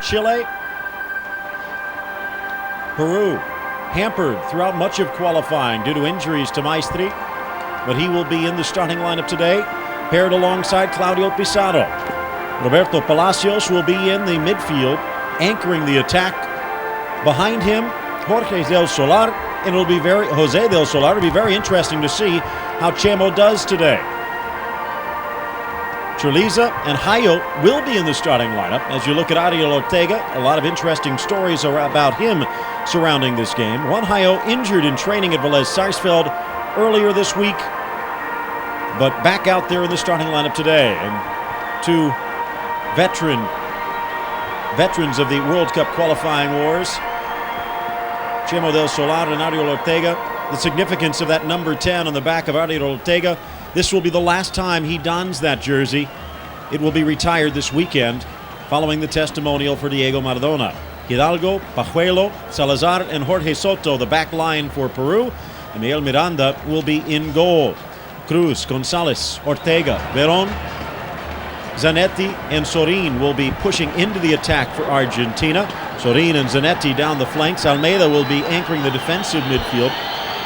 Chile. Peru, hampered throughout much of qualifying due to injuries to Maestri, but he will be in the starting lineup today, paired alongside Claudio Pizarro. Roberto Palacios will be in the midfield, anchoring the attack. Behind him, Jose del Solar, and it'll be very interesting to see how Chemo does today. Churliza and Hayo will be in the starting lineup. As you look at Ariel Ortega, a lot of interesting stories are about him surrounding this game. Juan Hayo injured in training at Velez Sarsfield earlier this week, but back out there in the starting lineup today. And two veterans of the World Cup qualifying wars, Chemo del Solar and Ariel Ortega. The significance of that number 10 on the back of Ariel Ortega. This will be the last time he dons that jersey. It will be retired this weekend following the testimonial for Diego Maradona. Hidalgo, Pajuelo, Salazar, and Jorge Soto, the back line for Peru. And Miguel Miranda will be in goal. Cruz, González, Ortega, Veron, Zanetti, and Sorin will be pushing into the attack for Argentina. Sorin and Zanetti down the flanks. Almeyda will be anchoring the defensive midfield.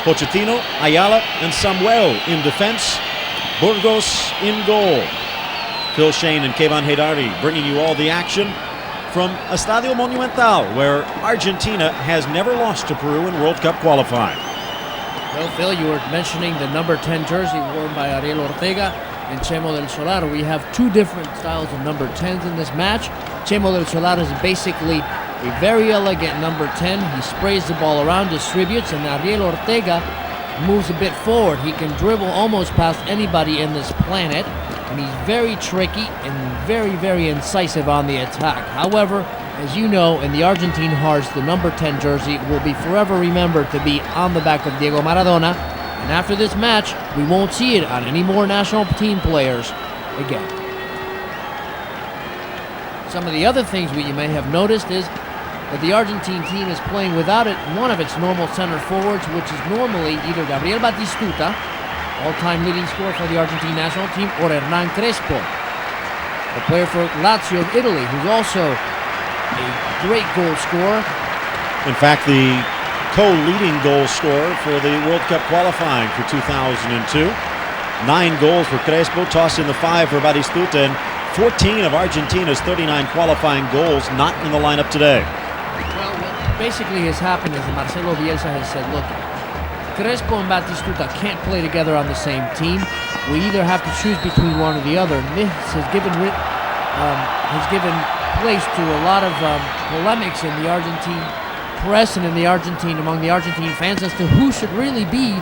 Pochettino, Ayala, and Samuel in defense. Burgos in goal. Phil Shane and Kevin Heydari bringing you all the action from Estadio Monumental, where Argentina has never lost to Peru in World Cup qualifying. Well, Phil, you were mentioning the number 10 jersey worn by Ariel Ortega and Chemo del Solar. We have two different styles of number 10s in this match. Chemo del Solar is basically a very elegant number 10. He sprays the ball around, distributes, and Ariel Ortega moves a bit forward. He can dribble almost past anybody in this planet, and he's very tricky and very, very incisive on the attack. However, as you know, in the Argentine hearts, the number 10 jersey will be forever remembered to be on the back of Diego Maradona, and after this match, we won't see it on any more national team players again. Some of the other things you may have noticed is that the Argentine team is playing without one of its normal center forwards, which is normally either Gabriel Batistuta, all-time leading scorer for the Argentine national team, or Hernan Crespo, the player for Lazio of Italy, who's also a great goal scorer. In fact, the co-leading goal scorer for the World Cup qualifying for 2002. 9 goals for Crespo, tossed in the 5 for Batistuta, and 14 of Argentina's 39 qualifying goals not in the lineup today. Well, what basically has happened is that Marcelo Bielsa has said, look, Crespo and Batistuta can't play together on the same team. We either have to choose between one or the other. And this has given place to a lot of polemics in the Argentine press and among the Argentine fans as to who should really be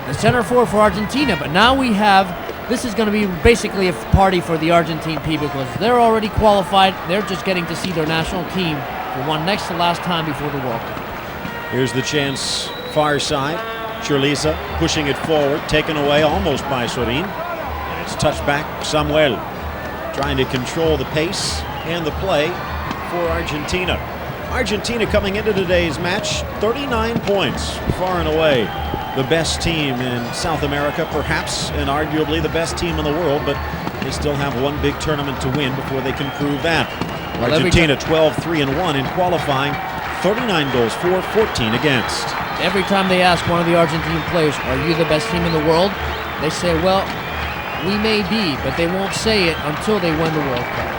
the center forward for Argentina. But now this is going to be basically a party for the Argentine people because they're already qualified. They're just getting to see their national team for one next to last time before the World Cup. Here's the chance, far side. Churliza pushing it forward, taken away almost by Sorin. And it's touched back. Samuel trying to control the pace and the play for Argentina. Argentina coming into today's match, 39 points, far and away the best team in South America, perhaps, and arguably the best team in the world, but they still have one big tournament to win before they can prove that. Well, Argentina 12-3-1 in qualifying, 39 goals for, 14 against. Every time they ask one of the Argentine players, are you the best team in the world? They say, well, we may be, but they won't say it until they win the World Cup.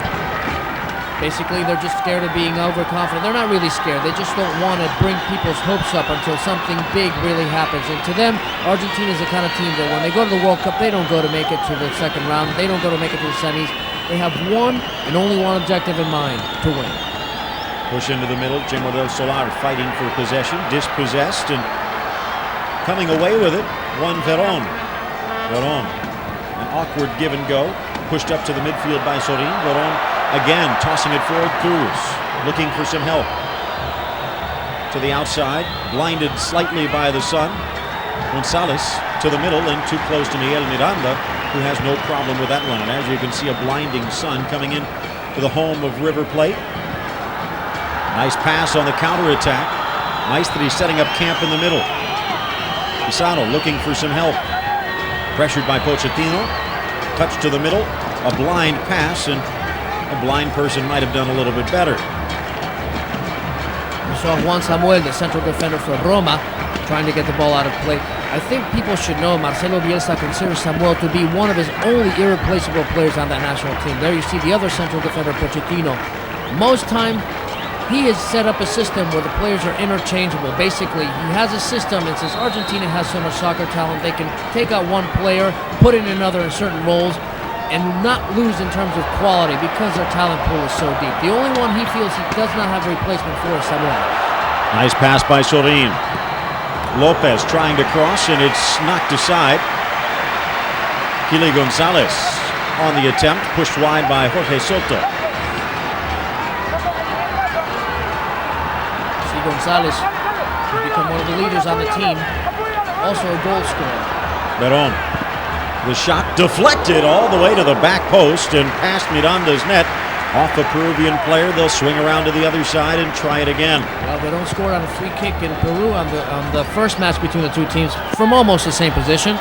Basically, they're just scared of being overconfident. They're not really scared. They just don't want to bring people's hopes up until something big really happens. And to them, Argentina is the kind of team that when they go to the World Cup, they don't go to make it to the second round. They don't go to make it to the semis. They have one and only one objective in mind, to win. Push into the middle. Chemo del Solar fighting for possession. Dispossessed and coming away with it. Veron. An awkward give and go. Pushed up to the midfield by Sorin. Veron again tossing it forward. Cruz looking for some help. To the outside. Blinded slightly by the sun. González to the middle and too close to Miguel Miranda, who has no problem with that line. As you can see, a blinding sun coming in to the home of River Plate. Nice pass on the counterattack. Maestri setting up camp in the middle. Pizarro looking for some help. Pressured by Pochettino. Touch to the middle. A blind pass, and a blind person might have done a little bit better. We saw Juan Samuel, the central defender for Roma, trying to get the ball out of play. I think people should know Marcelo Bielsa considers Samuel to be one of his only irreplaceable players on that national team. There you see the other central defender, Pochettino. Most time, he has set up a system where the players are interchangeable. Basically, he has a system, and since Argentina has so much soccer talent, they can take out one player, put in another in certain roles, and not lose in terms of quality because their talent pool is so deep. The only one he feels he does not have a replacement for is Samuel. Nice pass by Sorin. Lopez trying to cross, and it's knocked aside. Kily González on the attempt, pushed wide by Jorge Soto. González has become one of the leaders on the team, also a goal scorer. Veron. The shot deflected all the way to the back post and past Miranda's net. Off a Peruvian player, they'll swing around to the other side and try it again. Well, Veron scored on a free kick in Peru on the first match between the two teams from almost the same position.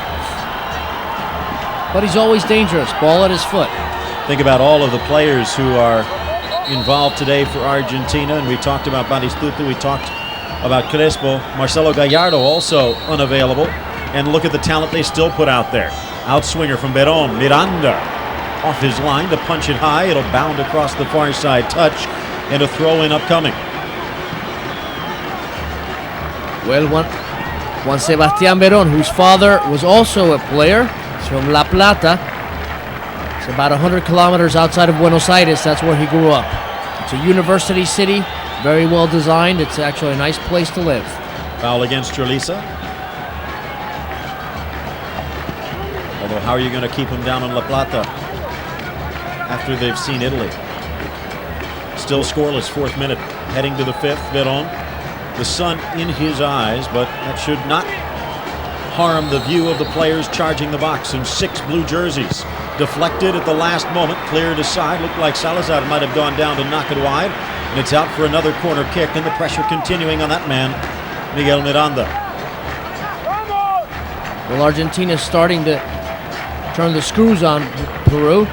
But he's always dangerous, ball at his foot. Think about all of the players who are involved today for Argentina, and we talked about Batistuta, we talked about Crespo. Marcelo Gallardo also unavailable, and look at the talent they still put out there. Outswinger from Veron, Miranda off his line to punch it high. It'll bound across the far side, touch, and a throw-in upcoming. Well, Juan Sebastian Veron, whose father was also a player, he's from La Plata. It's about 100 kilometers outside of Buenos Aires. That's where he grew up. It's a university city, very well designed. It's actually a nice place to live. Foul against Churliza. Although, how are you going to keep him down in La Plata after they've seen Italy? Still scoreless, fourth minute. Heading to the fifth, Veron. The sun in his eyes, but that should not harm the view of the players charging the box in 6 blue jerseys. Deflected at the last moment, cleared aside. Looked like Salazar might have gone down to knock it wide. And it's out for another corner kick, and the pressure continuing on that man, Miguel Miranda. Well, Argentina's starting to turn the screws on Peru.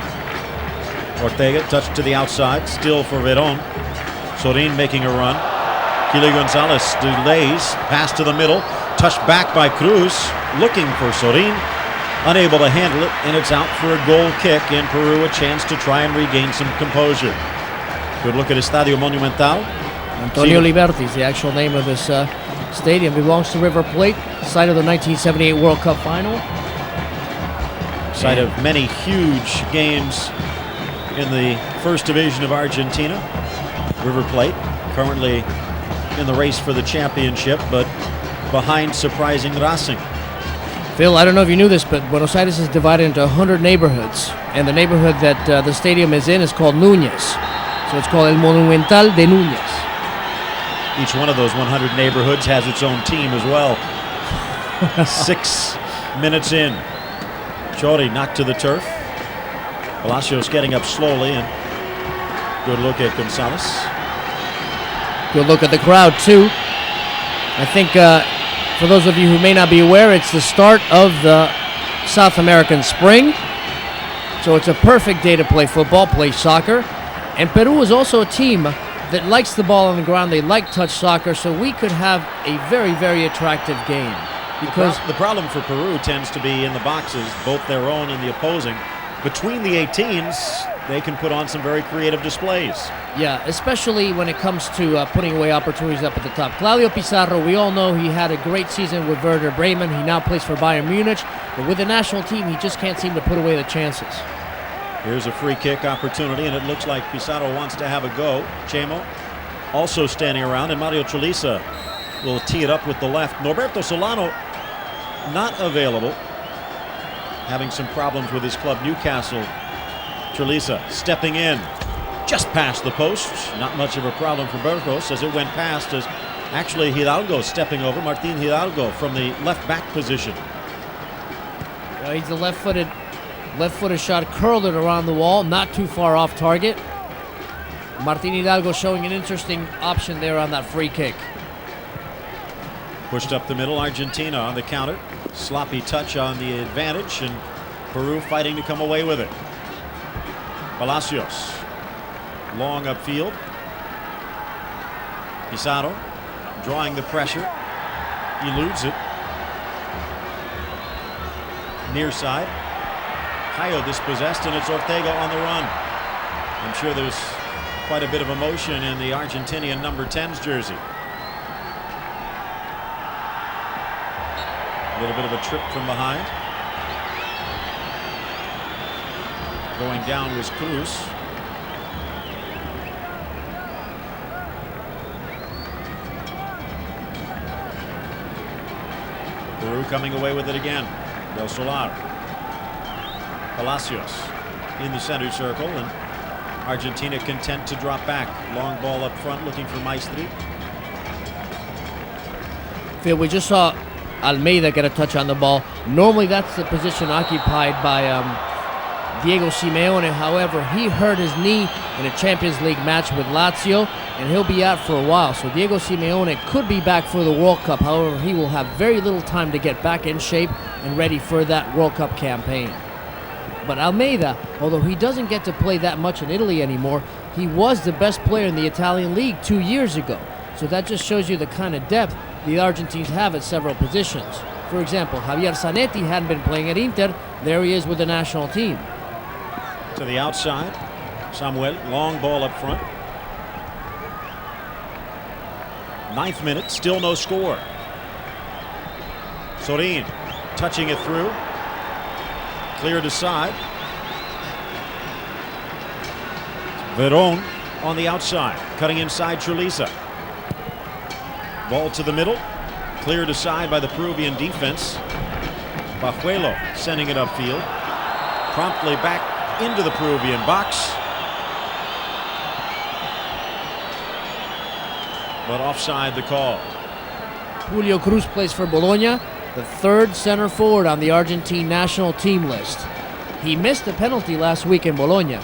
Ortega touched to the outside, still for Veron. Sorin making a run. Kily González delays, pass to the middle, touched back by Cruz, looking for Sorin. Unable to handle it, and it's out for a goal kick, and Peru a chance to try and regain some composure. Good look at Estadio Monumental. Antonio Liberti is the actual name of this stadium. Belongs to River Plate, site of the 1978 World Cup final. Site of many huge games in the first division of Argentina. River Plate currently in the race for the championship, but behind surprising Racing. Phil, I don't know if you knew this, but Buenos Aires is divided into 100 neighborhoods, and the neighborhood that the stadium is in is called Núñez. So it's called El Monumental de Núñez. Each one of those 100 neighborhoods has its own team as well. 6 minutes in. Chori knocked to the turf. Palacios getting up slowly, and good look at González. Good look at the crowd, too. I think, for those of you who may not be aware, it's the start of the South American spring. So it's a perfect day to play football, play soccer. And Peru is also a team that likes the ball on the ground. They like touch soccer, so we could have a very, very attractive game. Because the problem for Peru tends to be in the boxes, both their own and the opposing. Between the 18s, they can put on some very creative displays. Yeah, especially when it comes to putting away opportunities up at the top. Claudio Pizarro, we all know he had a great season with Werder Bremen. He now plays for Bayern Munich. But with the national team, he just can't seem to put away the chances. Here's a free kick opportunity, and it looks like Pizarro wants to have a go. Chemo also standing around, and Mario Churliza will tee it up with the left. Norberto Solano not available, having some problems with his club Newcastle. Churliza stepping in, just past the post. Not much of a problem for Burgos as it went past, as actually Hidalgo stepping over. Martin Hidalgo from the left back position. He's the left-footed shot, curled it around the wall, not too far off target. Martin Hidalgo showing an interesting option there on that free kick. Pushed up the middle, Argentina on the counter. Sloppy touch on the advantage, and Peru fighting to come away with it. Palacios, long upfield. Pizarro drawing the pressure. Eludes it. Near side. Cayo dispossessed, and it's Ortega on the run. I'm sure there's quite a bit of emotion in the Argentinian number 10's jersey. A little bit of a trip from behind. Going down was Cruz. Peru coming away with it again. Del Solar. Palacios in the center circle, and Argentina content to drop back. Long ball up front looking for Maestri. Phil, we just saw Almeyda get a touch on the ball. Normally that's the position occupied by Diego Simeone. However, he hurt his knee in a Champions League match with Lazio, and he'll be out for a while. So Diego Simeone could be back for the World Cup. However, he will have very little time to get back in shape and ready for that World Cup campaign. But Almeyda, although he doesn't get to play that much in Italy anymore, he was the best player in the Italian league 2 years ago. So that just shows you the kind of depth the Argentines have at several positions. For example, Javier Zanetti hadn't been playing at Inter. There he is with the national team. To the outside. Samuel, long ball up front. 9th minute, still no score. Sorin touching it through. Cleared aside. Veron on the outside, cutting inside Trulisa. Ball to the middle, cleared aside by the Peruvian defense. Bajuelo sending it upfield. Promptly back into the Peruvian box. But offside the call. Julio Cruz plays for Bologna, the third center forward on the Argentine national team list. He missed a penalty last week in Bologna,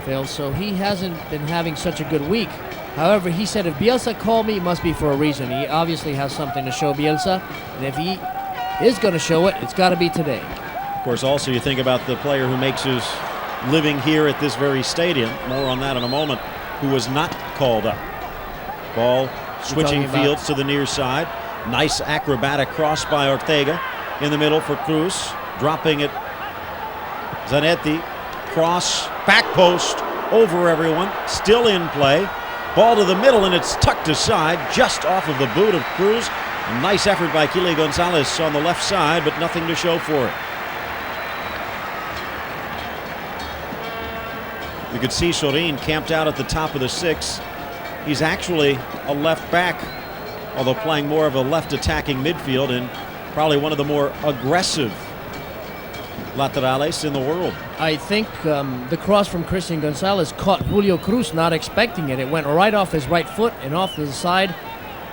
Phil, so he hasn't been having such a good week. However, he said if Bielsa called me, it must be for a reason. He obviously has something to show Bielsa, and if he is going to show it, it's got to be today. Of course, also you think about the player who makes his living here at this very stadium, more on that in a moment, who was not called up. Ball switching fields to the near side. Nice acrobatic cross by Ortega in the middle for Cruz. Dropping it. Zanetti. Cross. Back post. Over everyone. Still in play. Ball to the middle, and it's tucked aside just off of the boot of Cruz. A nice effort by Kily González on the left side, but nothing to show for it. You could see Sorin camped out at the top of the 6. He's actually a left back, although playing more of a left attacking midfield, and probably one of the more aggressive laterales in the world. I think the cross from Christian González caught Julio Cruz not expecting it. It went right off his right foot and off to the side.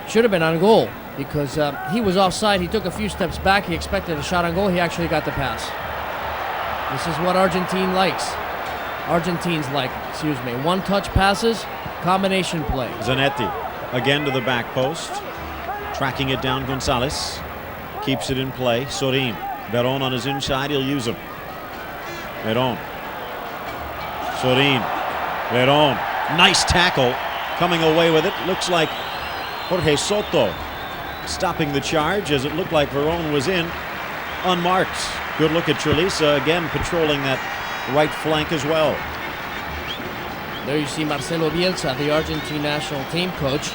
Should have been on goal because he was offside. He took a few steps back. He expected a shot on goal. He actually got the pass. This is what Argentines like, one-touch passes, combination play. Zanetti again to the back post, tracking it down. González keeps it in play. Sorin, Veron on his inside, he'll use him. Veron, Sorin, Veron, nice tackle, coming away with it. Looks like Jorge Soto stopping the charge, as it looked like Veron was in unmarked. Good look at Trulisa again patrolling that right flank as well. There you see Marcelo Bielsa, the Argentine national team coach.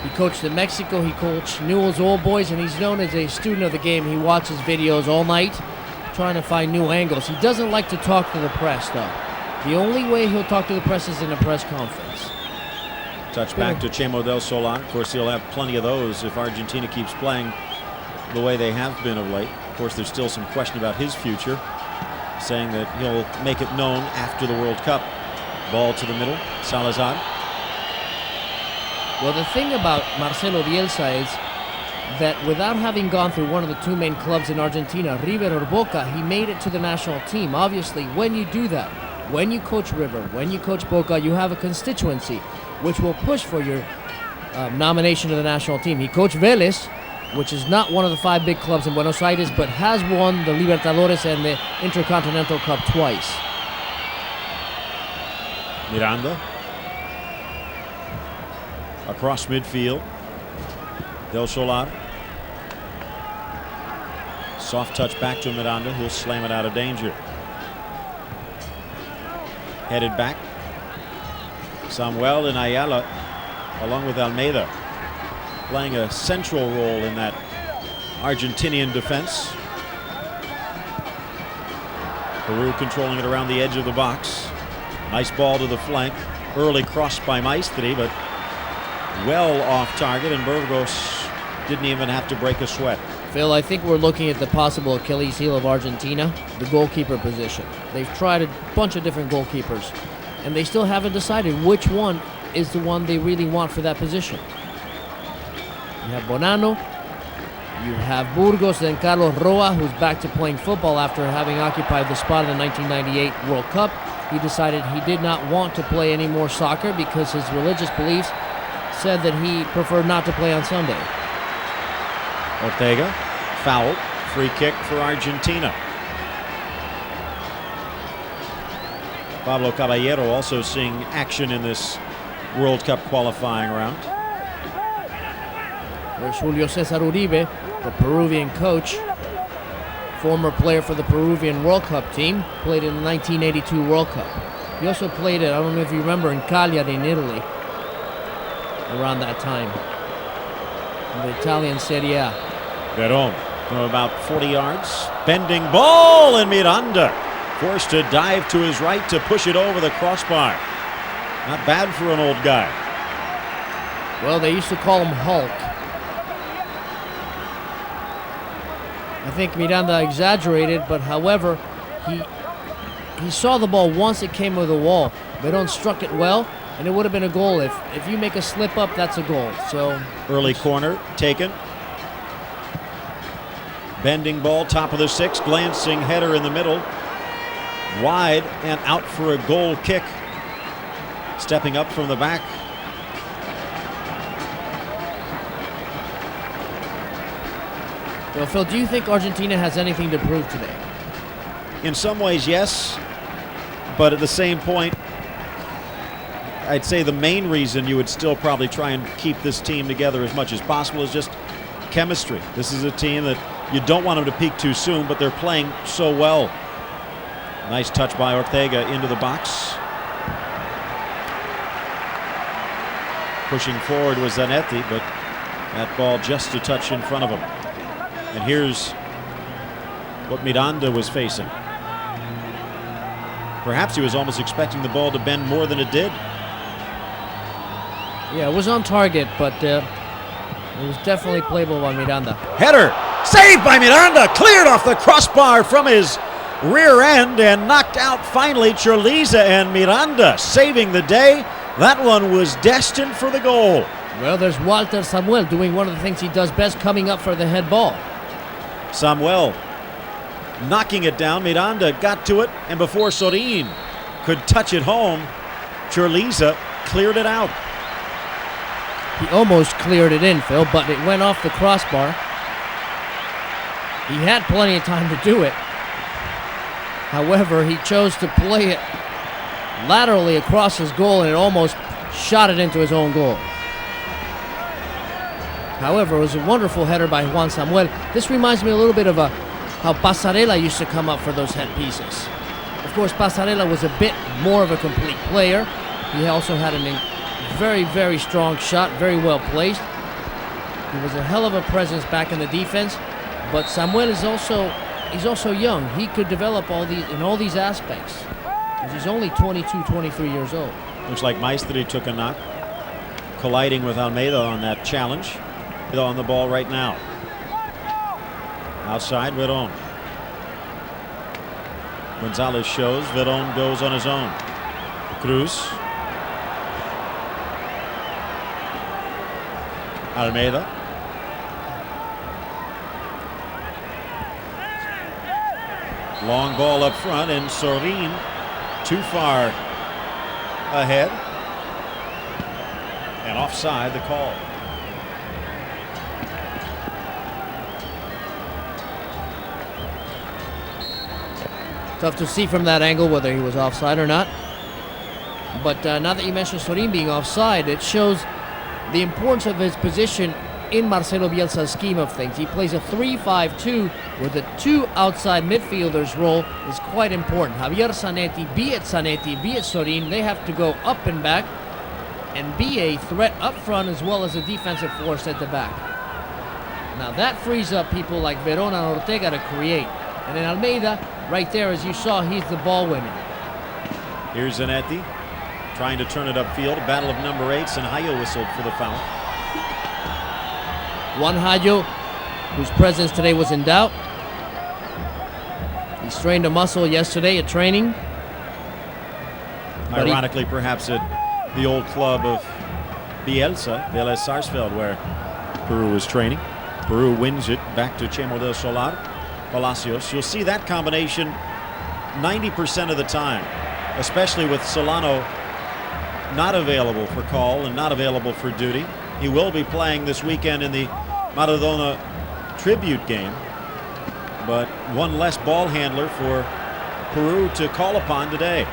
He coached in Mexico, he coached Newell's Old Boys, and he's known as a student of the game. He watches videos all night, trying to find new angles. He doesn't like to talk to the press, though. The only way he'll talk to the press is in a press conference. Touch back to Chemo del Solar. Of course, he'll have plenty of those if Argentina keeps playing the way they have been of late. Of course, there's still some question about his future, saying that he'll make it known after the World Cup. Ball to the middle, Salazar. Well, the thing about Marcelo Bielsa is that without having gone through one of the two main clubs in Argentina, River or Boca, he made it to the national team. Obviously, when you do that, when you coach River, when you coach Boca, you have a constituency which will push for your nomination to the national team. He coached Vélez, which is not one of the 5 big clubs in Buenos Aires, but has won the Libertadores and the Intercontinental Cup twice. Miranda across midfield. Del Solar. Soft touch back to Miranda, who'll slam it out of danger. Headed back. Samuel and Ayala, along with Almeyda, playing a central role in that Argentinian defense. Peru controlling it around the edge of the box. Nice ball to the flank. Early cross by Maestri, but well off target, and Burgos didn't even have to break a sweat. Phil, I think we're looking at the possible Achilles heel of Argentina, the goalkeeper position. They've tried a bunch of different goalkeepers, and they still haven't decided which one is the one they really want for that position. You have Bonanno, you have Burgos, then Carlos Roa, who's back to playing football after having occupied the spot in the 1998 World Cup. He decided he did not want to play any more soccer because his religious beliefs said that he preferred not to play on Sunday. Ortega, foul, free kick for Argentina. Pablo Caballero also seeing action in this World Cup qualifying round. There's Julio Cesar Uribe, the Peruvian coach, former player for the Peruvian World Cup team, played in the 1982 World Cup. He also played it, I don't know if you remember, in Cagliari in Italy around that time, in the Italian Serie A. Veron from about 40 yards. Bending ball, and Miranda forced to dive to his right to push it over the crossbar. Not bad for an old guy. Well, they used to call him Hulk. I think Miranda exaggerated, but however, he saw the ball once it came over the wall. Veron struck it well, and it would have been a goal. If you make a slip up, that's a goal. So early corner taken. Bending ball, top of the six, glancing header in the middle. Wide and out for a goal kick. Stepping up from the back. Well, Phil, do you think Argentina has anything to prove today? In some ways, yes. But at the same point, I'd say the main reason you would still probably try and keep this team together as much as possible is just chemistry. This is a team that you don't want them to peak too soon, but they're playing so well. Nice touch by Ortega into the box. Pushing forward was Zanetti, but that ball just a touch in front of him. And here's what Miranda was facing. Perhaps he was almost expecting the ball to bend more than it did. Yeah, it was on target, but it was definitely playable by Miranda. Header, saved by Miranda, cleared off the crossbar from his rear end and knocked out finally Churliza, and Miranda saving the day. That one was destined for the goal. Well, there's Walter Samuel doing one of the things he does best, coming up for the head ball. Samuel knocking it down. Miranda got to it, and before Sorin could touch it home, Churliza cleared it out. He almost cleared it in, Phil, but it went off the crossbar. He had plenty of time to do it. However, he chose to play it laterally across his goal, and it almost shot it into his own goal. However, it was a wonderful header by Juan Samuel. This reminds me a little bit of how Passarella used to come up for those head pieces. Of course, Passarella was a bit more of a complete player. He also had a very, very strong shot, very well placed. He was a hell of a presence back in the defense. But Samuel is also young. He could develop all these aspects. He's only 22, 23 years old. Looks like Maestri took a knock, colliding with Almeyda on that challenge. On the ball right now. Outside, Veron. González shows. Veron goes on his own. Cruz. Almeyda. Long ball up front, and Sorin too far ahead. And offside, the call. Tough to see from that angle whether he was offside or not. But now that you mentioned Sorin being offside, it shows the importance of his position in Marcelo Bielsa's scheme of things. He plays a 3-5-2 where the two outside midfielders role is quite important. Javier Zanetti, be it Sorin, they have to go up and back and be a threat up front as well as a defensive force at the back. Now that frees up people like Veron and Ortega to create. And then Almeyda, right there, as you saw, he's the ball winner. Here's Zanetti trying to turn it upfield. A battle of number 8s, and Julio whistled for the foul. Juan, whose presence today was in doubt. He strained a muscle yesterday at training. Ironically, perhaps at the old club of Bielsa, Vélez Sarsfield, where Peru was training. Peru wins it back to Chemo del Solar. Palacios. You'll see that combination 90% of the time, especially with Solano not available for call and not available for duty. He will be playing this weekend in the Maradona tribute game, but one less ball handler for Peru to call upon today.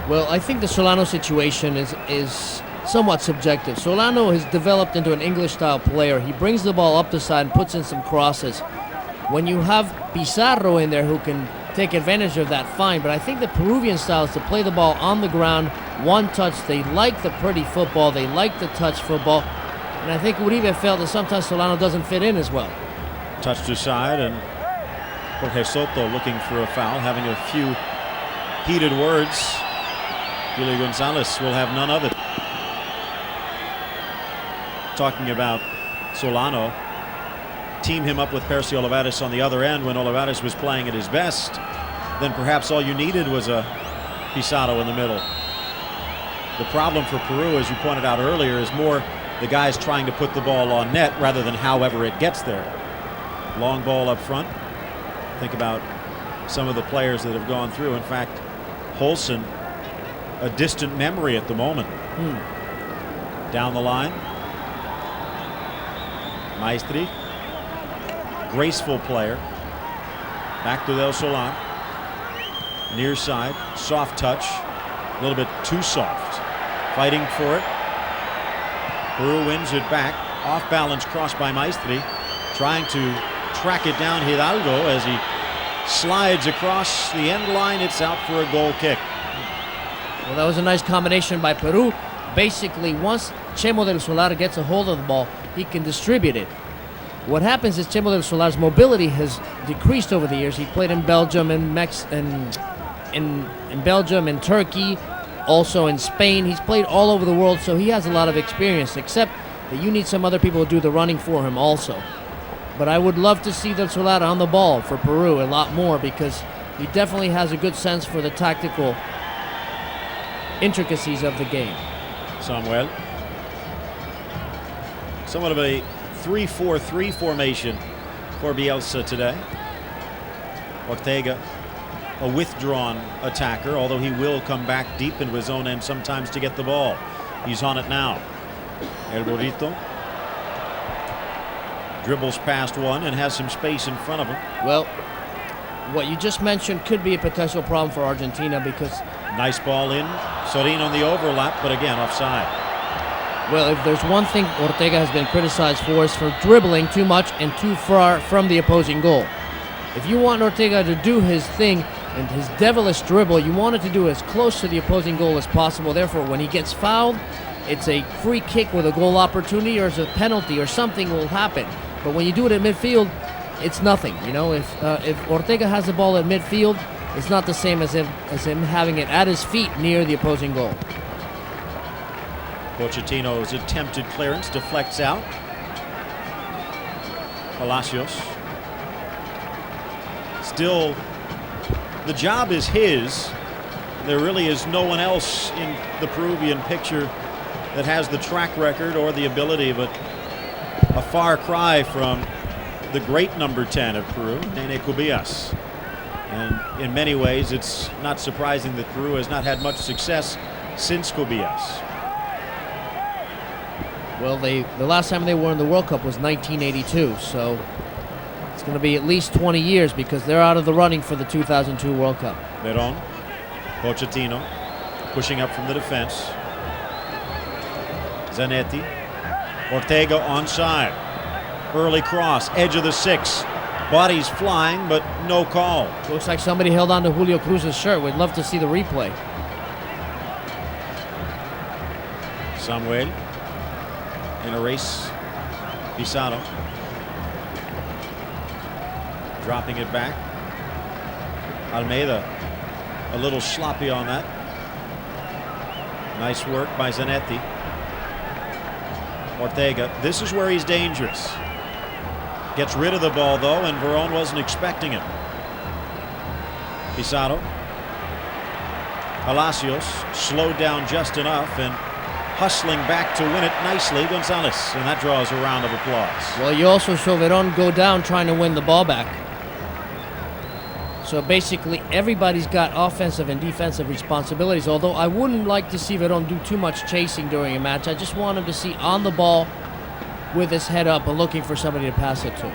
Well, I think the Solano situation is somewhat subjective. Solano has developed into an English-style player. He brings the ball up the side and puts in some crosses. When you have Pizarro in there who can take advantage of that, fine. But I think the Peruvian style is to play the ball on the ground, one touch. They like the pretty football. They like the touch football. And I think Uribe felt that sometimes Solano doesn't fit in as well. Touched aside, and Jorge Soto looking for a foul, having a few heated words. Julio González will have none of it. Talking about Solano, team him up with Percy Olivares on the other end when Olivares was playing at his best. Then perhaps all you needed was a Pizarro in the middle. The problem for Peru, as you pointed out earlier, is more the guys trying to put the ball on net rather than however it gets there. Long ball up front. Think about some of the players that have gone through. In fact, Holson, a distant memory at the moment. Down the line. Maestri, graceful player. Back to Del Solar. Near side, soft touch. A little bit too soft. Fighting for it. Peru wins it back. Off balance cross by Maestri. Trying to track it down Hidalgo as he slides across the end line. It's out for a goal kick. Well, that was a nice combination by Peru. Basically, once Chemo del Solar gets a hold of the ball, he can distribute it. What happens is Chemo del Solar's mobility has decreased over the years. He played in Belgium and in Belgium and Turkey, also in Spain. He's played all over the world, so he has a lot of experience, except that you need some other people to do the running for him also. But I would love to see Del Solar on the ball for Peru a lot more, because he definitely has a good sense for the tactical intricacies of the game. Samuel. Somewhat of a 3-4-3 formation for Bielsa today. Ortega, a withdrawn attacker, although he will come back deep into his own end sometimes to get the ball. He's on it now. El Burrito dribbles past one and has some space in front of him. Well, what you just mentioned could be a potential problem for Argentina, because nice ball in. Sorin on the overlap, but again offside. Well, if there's one thing Ortega has been criticized for, is for dribbling too much and too far from the opposing goal. If you want Ortega to do his thing and his devilish dribble, you want it to do as close to the opposing goal as possible. Therefore, when he gets fouled, it's a free kick with a goal opportunity, or it's a penalty, or something will happen. But when you do it at midfield, it's nothing. You know, if Ortega has the ball at midfield, it's not the same as him having it at his feet near the opposing goal. Pochettino's attempted clearance deflects out. Palacios. Still, the job is his. There really is no one else in the Peruvian picture that has the track record or the ability, but a far cry from the great number 10 of Peru, Nene Cubillas. And in many ways, it's not surprising that Peru has not had much success since Cubillas. Well, the last time they were in the World Cup was 1982, so it's going to be at least 20 years, because they're out of the running for the 2002 World Cup. Veron, Pochettino, pushing up from the defense. Zanetti, Ortega onside. Early cross, edge of the 6. Bodies flying, but no call. Looks like somebody held on to Julio Cruz's shirt. We'd love to see the replay. Samuel in a race. Pizarro dropping it back. Almeyda a little sloppy on that. Nice work by Zanetti. Ortega, this is where he's dangerous. Gets rid of the ball though, and Veron wasn't expecting it. Pizarro. Palacios slowed down just enough and hustling back to win it nicely, González, and that draws a round of applause. Well, you also saw Veron go down trying to win the ball back. So basically everybody's got offensive and defensive responsibilities, although I wouldn't like to see Veron do too much chasing during a match. I just want him to see on the ball with his head up and looking for somebody to pass it to.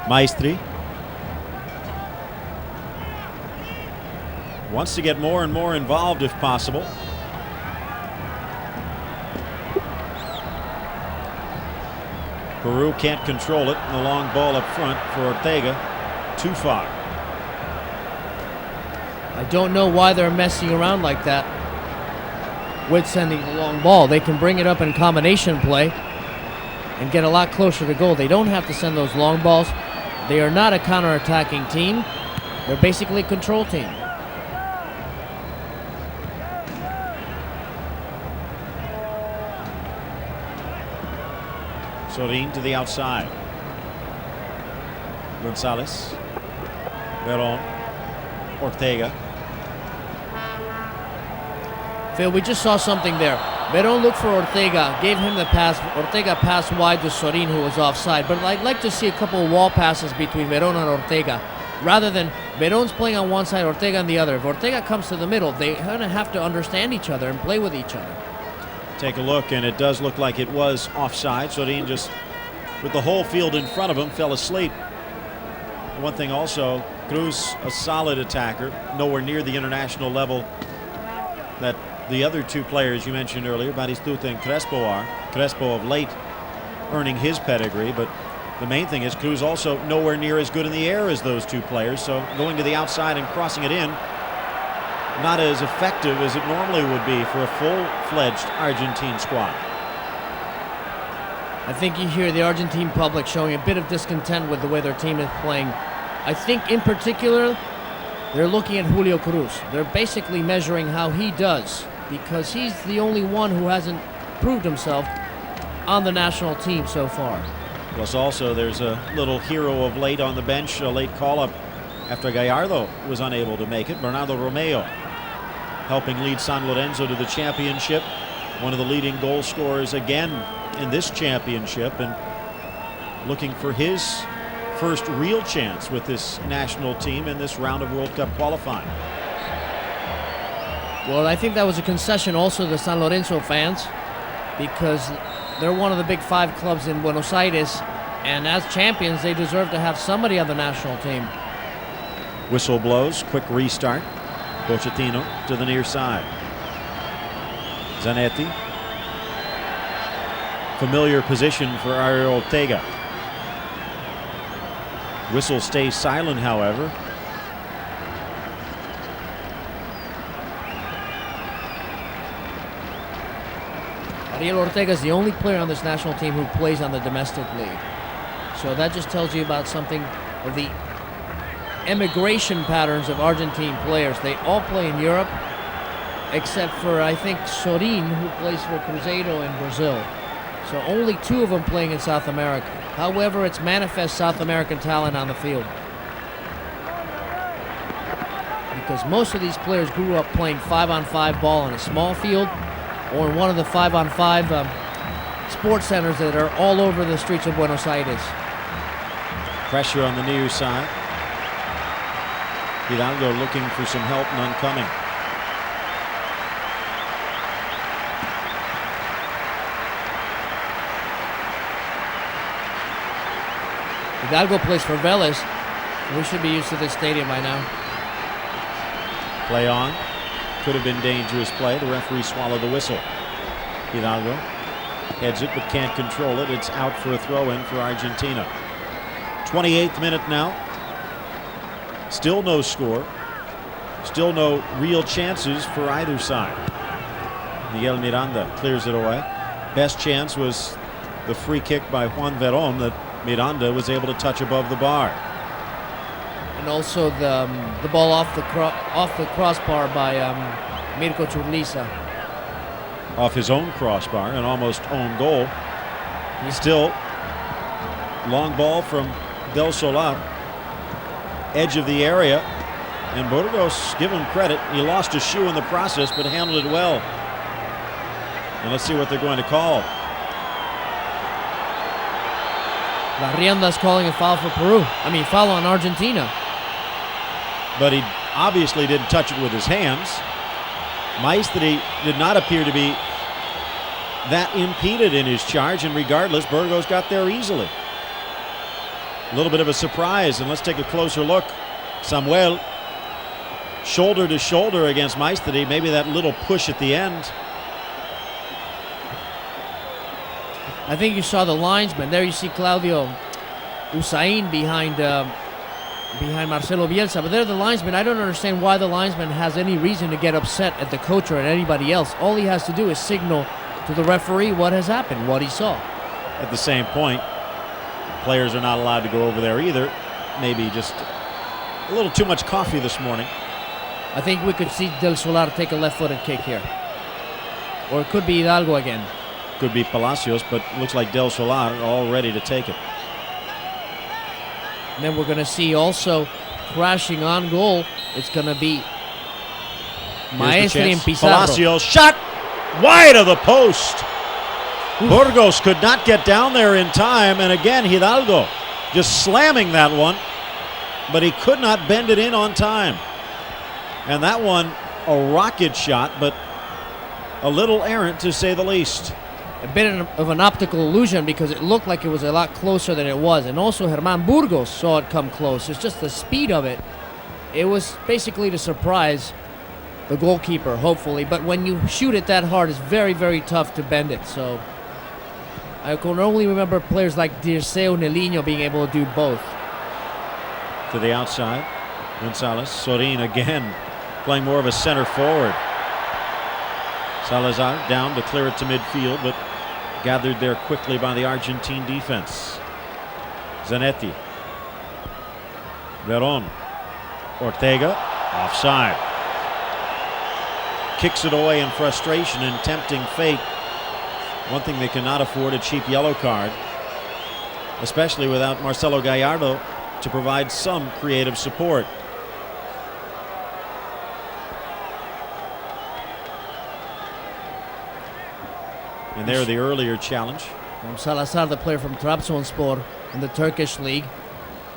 Maestri wants to get more and more involved if possible. Peru can't control it, and the long ball up front for Ortega, too far. I don't know why they're messing around like that with sending the long ball. They can bring it up in combination play and get a lot closer to goal. They don't have to send those long balls. They are not a counter-attacking team. They're basically a control team. Sorin to the outside. González. Veron. Ortega. Phil, we just saw something there. Veron looked for Ortega, gave him the pass. Ortega passed wide to Sorin, who was offside. But I'd like to see a couple of wall passes between Veron and Ortega, rather than Veron's playing on one side, Ortega on the other. If Ortega comes to the middle, they're going to have to understand each other and play with each other. Take a look, and it does look like it was offside. Sorin, just with the whole field in front of him, fell asleep. One thing also, Cruz, a solid attacker, nowhere near the international level that the other two players you mentioned earlier, Batistuta and Crespo are. Crespo of late earning his pedigree, but the main thing is Cruz also nowhere near as good in the air as those two players, so going to the outside and crossing it in, not as effective as it normally would be for a full-fledged Argentine squad. I think you hear the Argentine public showing a bit of discontent with the way their team is playing. I think in particular, they're looking at Julio Cruz. They're basically measuring how he does, because he's the only one who hasn't proved himself on the national team so far. Plus also there's a little hero of late on the bench, a late call-up after Gallardo was unable to make it. Bernardo Romeo helping lead San Lorenzo to the championship. One of the leading goal scorers again in this championship, and looking for his first real chance with this national team in this round of World Cup qualifying. Well, I think that was a concession also to San Lorenzo fans, because they're one of the big five clubs in Buenos Aires, and as champions they deserve to have somebody on the national team. Whistle blows, quick restart. Pochettino to the near side. Zanetti. Familiar position for Ariel Ortega. Whistle stays silent, however. Ariel Ortega is the only player on this national team who plays on the domestic league. So that just tells you about something of the emigration patterns of Argentine players. They all play in Europe, except for, I think, Sorin, who plays for Cruzeiro in Brazil. So only two of them playing in South America. However, it's manifest South American talent on the field, because most of these players grew up playing 5-on-5 ball on a small field or in one of the 5-on-5 sports centers that are all over the streets of Buenos Aires. Pressure on the near side. Hidalgo looking for some help, none coming. Hidalgo plays for Vélez. We should be used to this stadium by now. Play on. Could have been dangerous play. The referee swallowed the whistle. Hidalgo Heads it but can't control it. It's out for a throw-in for Argentina. 28th minute now. Still no score. Still no real chances for either side. Miguel Miranda clears it away. Best chance was the free kick by Juan Veron that Miranda was able to touch above the bar. And also the ball off the crossbar by Mirko Churliza. Off his own crossbar, an almost own goal. Still, long ball from Del Solar. Edge of the area. And Burgos, give him credit. He lost a shoe in the process, but handled it well. And let's see what they're going to call. La Rienda's calling a foul for Peru. Foul on Argentina. But he obviously didn't touch it with his hands. Maestri did not appear to be that impeded in his charge, and regardless, Burgos got there easily. A little bit of a surprise, and let's take a closer look. Samuel, shoulder to shoulder against Maestri. Maybe that little push at the end. I think you saw the linesman. There you see Claudio Usain behind Marcelo Bielsa, but they're the linesman. I don't understand why the linesman has any reason to get upset at the coach or at anybody else. All he has to do is signal to the referee what has happened, what he saw. At the same point, players are not allowed to go over there either. Maybe just a little too much coffee this morning. I think we could see Del Solar take a left-footed kick here. Or it could be Hidalgo again. Could be Palacios, but looks like Del Solar all ready to take it. And then we're going to see also crashing on goal. It's going to be Maestri and Pizarro. Palacios shot wide of the post. Burgos could not get down there in time, and again Hidalgo just slamming that one, but he could not bend it in on time. And that one, a rocket shot, but a little errant to say the least. A bit of an optical illusion because it looked like it was a lot closer than it was. And also Germán Burgos saw it come close. It's just the speed of it. It was basically to surprise the goalkeeper, hopefully. But when you shoot it that hard, it's very, very tough to bend it. So I can only remember players like Dirceu Nelinho being able to do both. To the outside, González. Sorin again playing more of a center forward. Salazar down to clear it to midfield, but gathered there quickly by the Argentine defense. Zanetti. Veron. Ortega. Offside. Kicks it away in frustration and tempting fate. One thing they cannot afford, a cheap yellow card, especially without Marcelo Gallardo to provide some creative support. And there the earlier challenge. From Salazar, the player from Trabzonspor in the Turkish league.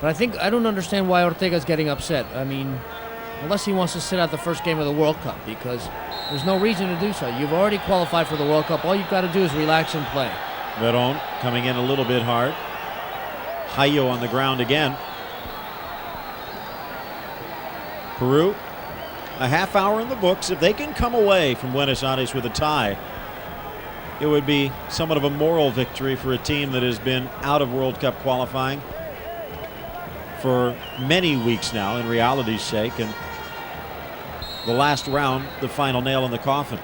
But I don't understand why Ortega's getting upset. Unless he wants to sit out the first game of the World Cup, because there's no reason to do so. You've already qualified for the World Cup. All you've got to do is relax and play. Veron coming in a little bit hard. Hayo on the ground again. Peru, a half hour in the books. If they can come away from Buenos Aires with a tie, it would be somewhat of a moral victory for a team that has been out of World Cup qualifying for many weeks now, in reality's sake, and the last round, the final nail in the coffin.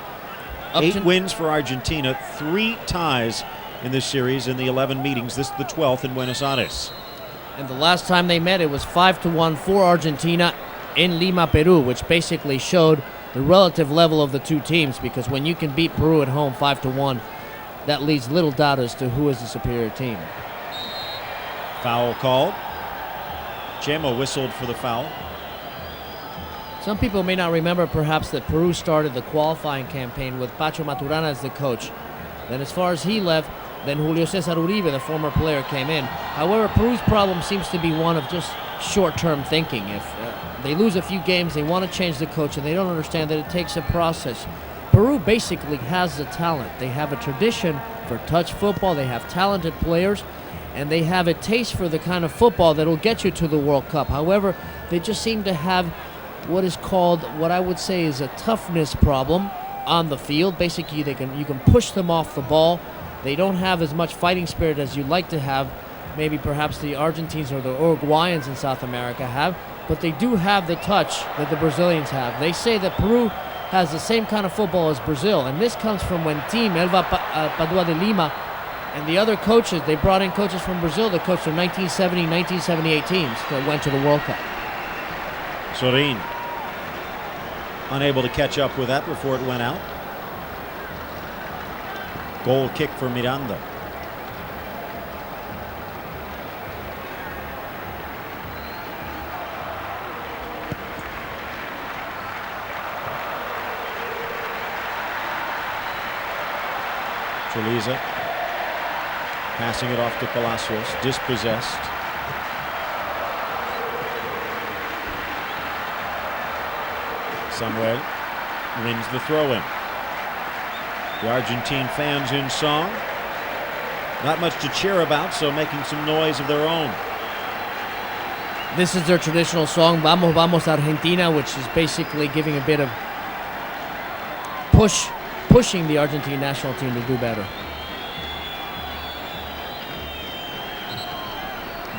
8 wins for Argentina, 3 ties in this series in the 11 meetings. This is the 12th in Buenos Aires. And the last time they met, it was 5-1 for Argentina in Lima, Peru, which basically showed the relative level of the two teams, because when you can beat Peru at home 5-1, that leaves little doubt as to who is the superior team. Foul called. Chemo whistled for the foul. Some people may not remember perhaps that Peru started the qualifying campaign with Pacho Maturana as the coach. Then as far as he left, then Julio Cesar Uribe, the former player, came in. However, Peru's problem seems to be one of just short-term thinking. If they lose a few games, they want to change the coach, and they don't understand that it takes a process. Peru basically has the talent. They have a tradition for touch football. They have talented players, and they have a taste for the kind of football that will get you to the World Cup. However, they just seem to have what is called, what I would say is a toughness problem on the field. Basically, you can push them off the ball, They don't have as much fighting spirit as you'd like to have. Maybe perhaps the Argentines or the Uruguayans in South America have, but they do have the touch that the Brazilians have. They say that Peru has the same kind of football as Brazil, and this comes from when Team Elva Padua de Lima and the other coaches, they brought in coaches from Brazil that coached the 1970, 1978 teams that went to the World Cup. Sorin unable to catch up with that before it went out. Goal kick for Miranda. Choliza passing it off to Palacios, dispossessed. Samuel wins the throw-in. The Argentine fans in song. Not much to cheer about, so making some noise of their own. This is their traditional song, Vamos, Vamos Argentina, which is basically giving a bit of pushing the Argentine national team to do better.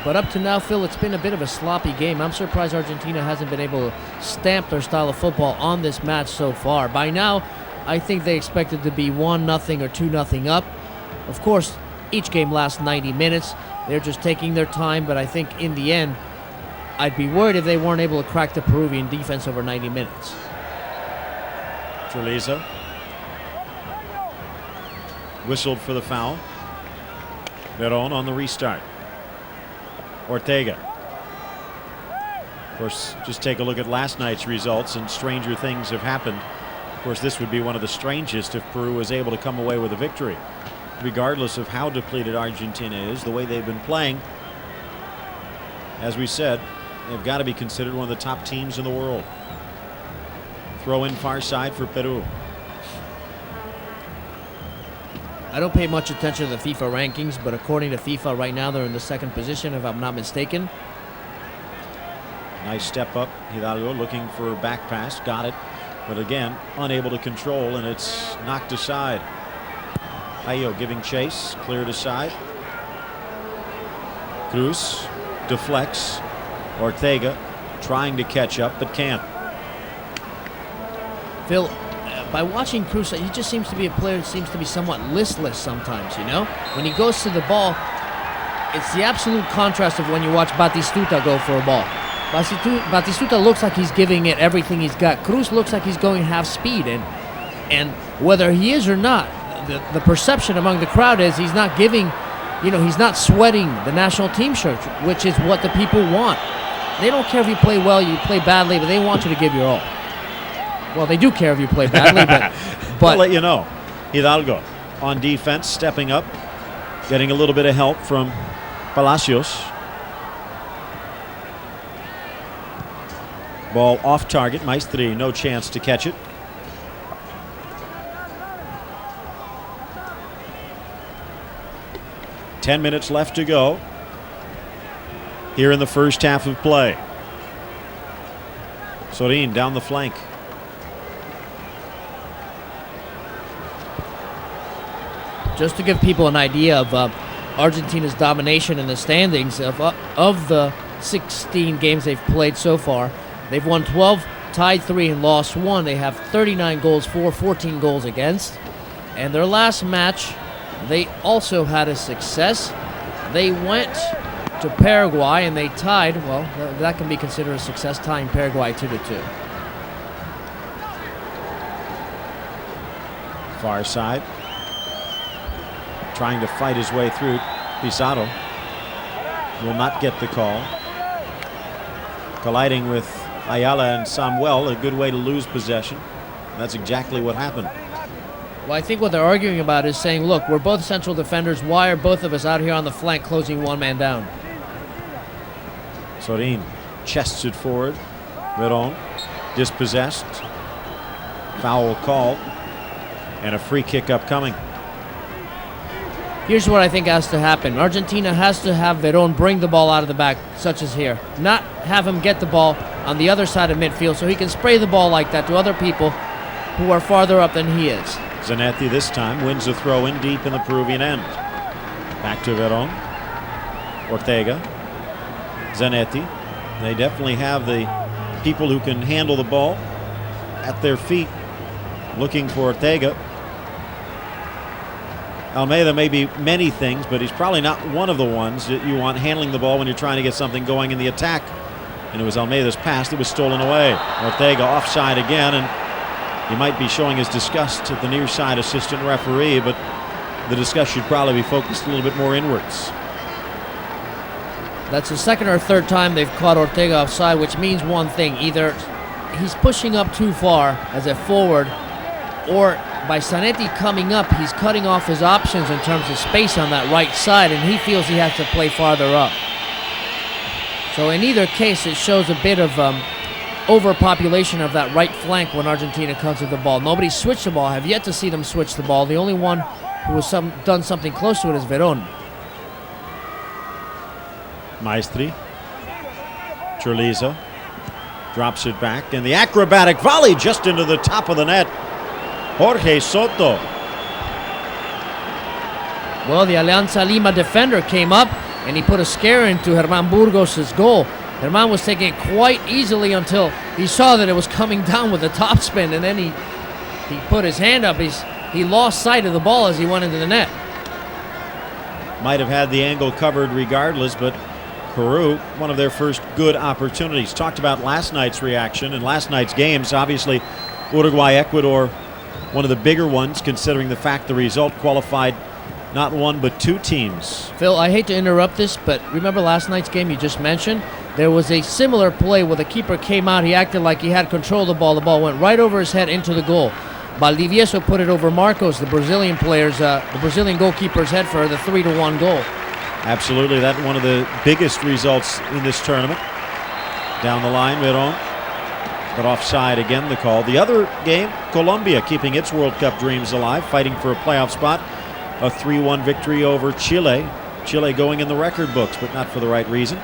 But up to now, Phil, it's been a bit of a sloppy game. I'm surprised Argentina hasn't been able to stamp their style of football on this match so far. By now, I think they expected to be 1-0 or 2-0 up. Of course, each game lasts 90 minutes. They're just taking their time, but I think in the end, I'd be worried if they weren't able to crack the Peruvian defense over 90 minutes. Choliza whistled for the foul. Veron on the restart. Ortega. Of course, just take a look at last night's results and stranger things have happened. Of course, this would be one of the strangest if Peru was able to come away with a victory. Regardless of how depleted Argentina is, the way they've been playing, as we said, they've got to be considered one of the top teams in the world. Throw in far side for Peru. I don't pay much attention to the FIFA rankings, but according to FIFA, right now they're in the second position, if I'm not mistaken. Nice step up. Hidalgo looking for a back pass. Got it. But again, unable to control, and it's knocked aside. Ayo giving chase. Cleared aside. Cruz deflects. Ortega trying to catch up, but can't. Phil, by watching Cruz, he just seems to be a player that seems to be somewhat listless sometimes, you know? When he goes to the ball, it's the absolute contrast of when you watch Batistuta go for a ball. Batistuta looks like he's giving it everything he's got. Cruz looks like he's going half speed, and whether he is or not, the perception among the crowd is he's not giving, he's not sweating the national team shirt, which is what the people want. They don't care if you play well, you play badly, but they want you to give your all. Well, they do care if you play badly, but I'll let you know. Hidalgo on defense, stepping up, getting a little bit of help from Palacios. Ball off target. Maestri, no chance to catch it. Ten minutes left to go here in the first half of play. Sorin down the flank. Just to give people an idea of Argentina's domination in the standings, of the 16 games they've played so far, they've won 12, tied 3, and lost 1. They have 39 goals for, 14 goals against. And their last match, they also had a success. They went to Paraguay and they tied. Well, that can be considered a success, tying Paraguay 2-2. Far side. Trying to fight his way through. Pizarro will not get the call. Colliding with Ayala and Samuel, a good way to lose possession. That's exactly what happened. Well, I think what they're arguing about is saying, look, we're both central defenders. Why are both of us out here on the flank closing one man down? Sorin chests it forward. Veron dispossessed. Foul call. And a free kick upcoming. Here's what I think has to happen. Argentina has to have Veron bring the ball out of the back, such as here. Not have him get the ball on the other side of midfield so he can spray the ball like that to other people who are farther up than he is. Zanetti this time wins a throw in deep in the Peruvian end. Back to Veron. Ortega. Zanetti. They definitely have the people who can handle the ball at their feet, looking for Ortega. Almeyda may be many things, but he's probably not one of the ones that you want handling the ball when you're trying to get something going in the attack. And it was Almeyda's pass that was stolen away. Ortega offside again, and he might be showing his disgust at the near side assistant referee, but the disgust should probably be focused a little bit more inwards. That's the second or third time they've caught Ortega offside, which means one thing. Either he's pushing up too far as a forward, or by Zanetti coming up, he's cutting off his options in terms of space on that right side, and he feels he has to play farther up. So in either case, it shows a bit of overpopulation of that right flank when Argentina comes with the ball. Nobody switched the ball. I have yet to see them switch the ball. The only one who has done something close to it is Veron. Maestri. Churliza drops it back, and the acrobatic volley just into the top of the net. Jorge Soto. Well, the Alianza Lima defender came up and he put a scare into Germán Burgos' goal. Germán was taking it quite easily until he saw that it was coming down with a topspin, and then he put his hand up. He lost sight of the ball as he went into the net. Might have had the angle covered regardless, but Peru, one of their first good opportunities. Talked about last night's reaction and last night's games. Obviously, Uruguay, Ecuador, one of the bigger ones, considering the fact the result qualified not one but two teams. Phil, I hate to interrupt this, but remember last night's game you just mentioned? There was a similar play where the keeper came out. He acted like he had control of the ball. The ball went right over his head into the goal. Valdivieso put it over Marcos, the Brazilian goalkeeper's head for the 3-1 goal. Absolutely, that's one of the biggest results in this tournament. Down the line, Veron, but offside again, the call. The other game, Colombia keeping its World Cup dreams alive, fighting for a playoff spot. A 3-1 victory over Chile. Chile going in the record books, but not for the right reason.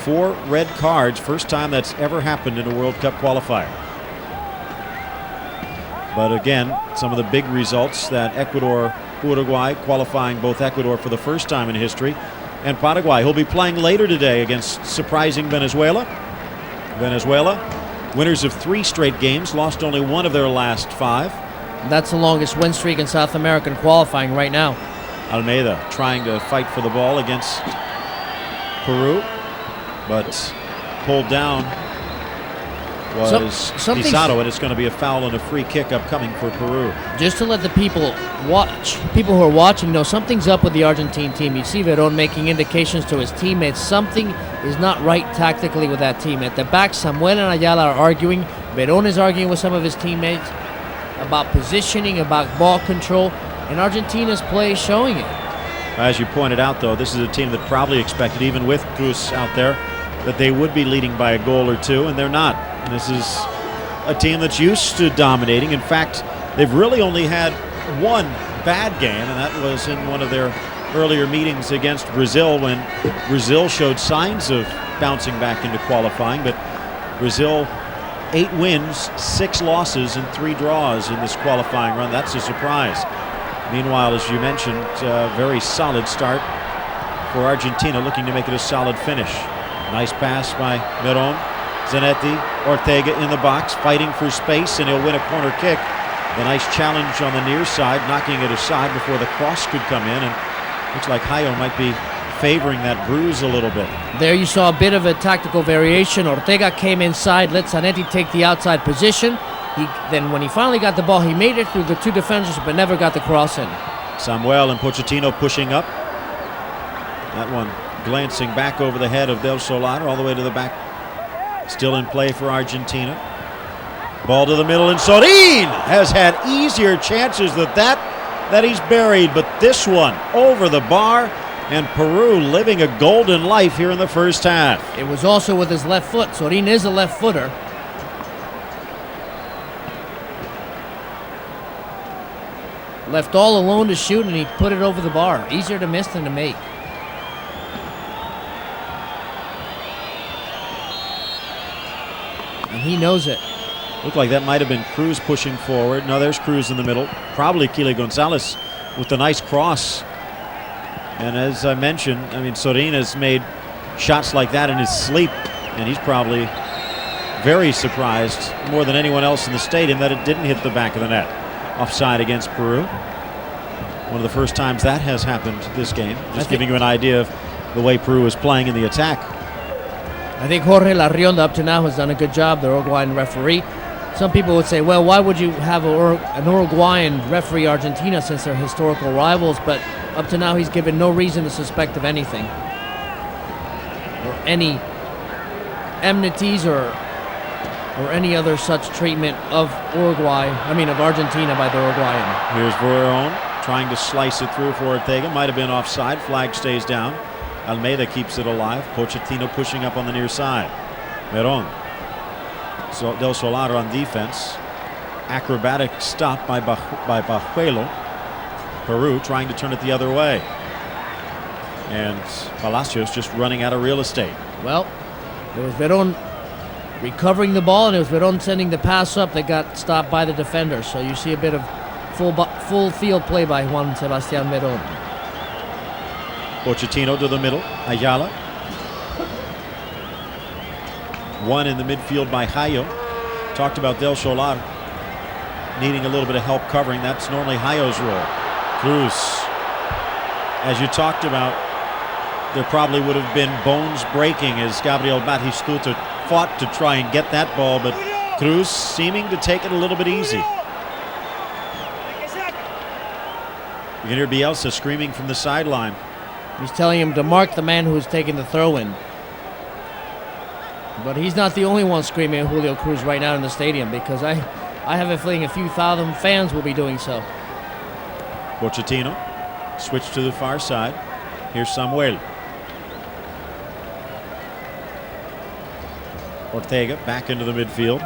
4 red cards, first time that's ever happened in a World Cup qualifier. But again, some of the big results that Ecuador, Uruguay, qualifying both Ecuador for the first time in history, and Paraguay, who'll be playing later today against surprising Venezuela. Venezuela, winners of 3 straight games, lost only 1 of their last 5. That's the longest win streak in South American qualifying right now. Almeyda trying to fight for the ball against Peru, but pulled down was Pizarro, and it's going to be a foul and a free kick upcoming for Peru. Just to let the people who are watching know something's up with the Argentine team. You see Veron making indications to his teammates. Something is not right tactically with that team. At the back, Samuel and Ayala are arguing. Veron is arguing with some of his teammates about positioning, about ball control, and Argentina's play is showing it. As you pointed out, though, this is a team that probably expected, even with Cruz out there, that they would be leading by a goal or two, and they're not. And this is a team that's used to dominating. In fact, they've really only had one bad game, and that was in one of their earlier meetings against Brazil, when Brazil showed signs of bouncing back into qualifying. But Brazil, 8 wins, 6 losses, and 3 draws in this qualifying run. That's a surprise. Meanwhile, as you mentioned, a very solid start for Argentina, looking to make it a solid finish. Nice pass by Veron. Zanetti, Ortega in the box, fighting for space, and he'll win a corner kick. The nice challenge on the near side, knocking it aside before the cross could come in, and looks like Hayo might be favoring that bruise a little bit. There you saw a bit of a tactical variation. Ortega came inside, let Zanetti take the outside position. Then when he finally got the ball, he made it through the 2 defenders, but never got the cross in. Samuel and Pochettino pushing up. That one glancing back over the head of Del Solar all the way to the back. Still in play for Argentina. Ball to the middle, and Sorin has had easier chances than that he's buried, but this one over the bar, and Peru living a golden life here in the first half. It was also with his left foot. Sorin is a left footer. Left all alone to shoot, and he put it over the bar. Easier to miss than to make. And he knows it. Looked like that might have been Cruz pushing forward. No, there's Cruz in the middle. Probably Kily González with the nice cross. And as I mentioned, I mean, Sorin has made shots like that in his sleep, and he's probably very surprised more than anyone else in the stadium that it didn't hit the back of the net. Offside against Peru. One of the first times that has happened this game. Just giving you an idea of the way Peru is playing in the attack. I think Jorge Larrionda up to now has done a good job, the Uruguayan referee. Some people would say, well, why would you have an Uruguayan referee Argentina since they're historical rivals? But up to now, he's given no reason to suspect of anything. Or any enmities or any other such treatment of of Argentina by the Uruguayan. Here's Veron trying to slice it through for Ortega. Might have been offside. Flag stays down. Almeyda keeps it alive. Pochettino pushing up on the near side. Veron. Del Solar on defense. Acrobatic stop by Bajuelo. Peru trying to turn it the other way. And Palacios just running out of real estate. Well, it was Veron recovering the ball, and it was Veron sending the pass up that got stopped by the defender. So you see a bit of full field play by Juan Sebastian Veron. Pochettino to the middle. Ayala. One in the midfield by Hayo. Talked about Del Solar needing a little bit of help covering. That's normally Hayo's role. Cruz. As you talked about, there probably would have been bones breaking as Gabriel Batistuta fought to try and get that ball, but Cruz seeming to take it a little bit easy. You can hear Bielsa screaming from the sideline. He's telling him to mark the man who's taking the throw-in. But he's not the only one screaming at Julio Cruz right now in the stadium, because I have a feeling a few thousand fans will be doing so. Pochettino switch to the far side. Here's Samuel. Ortega back into the midfield.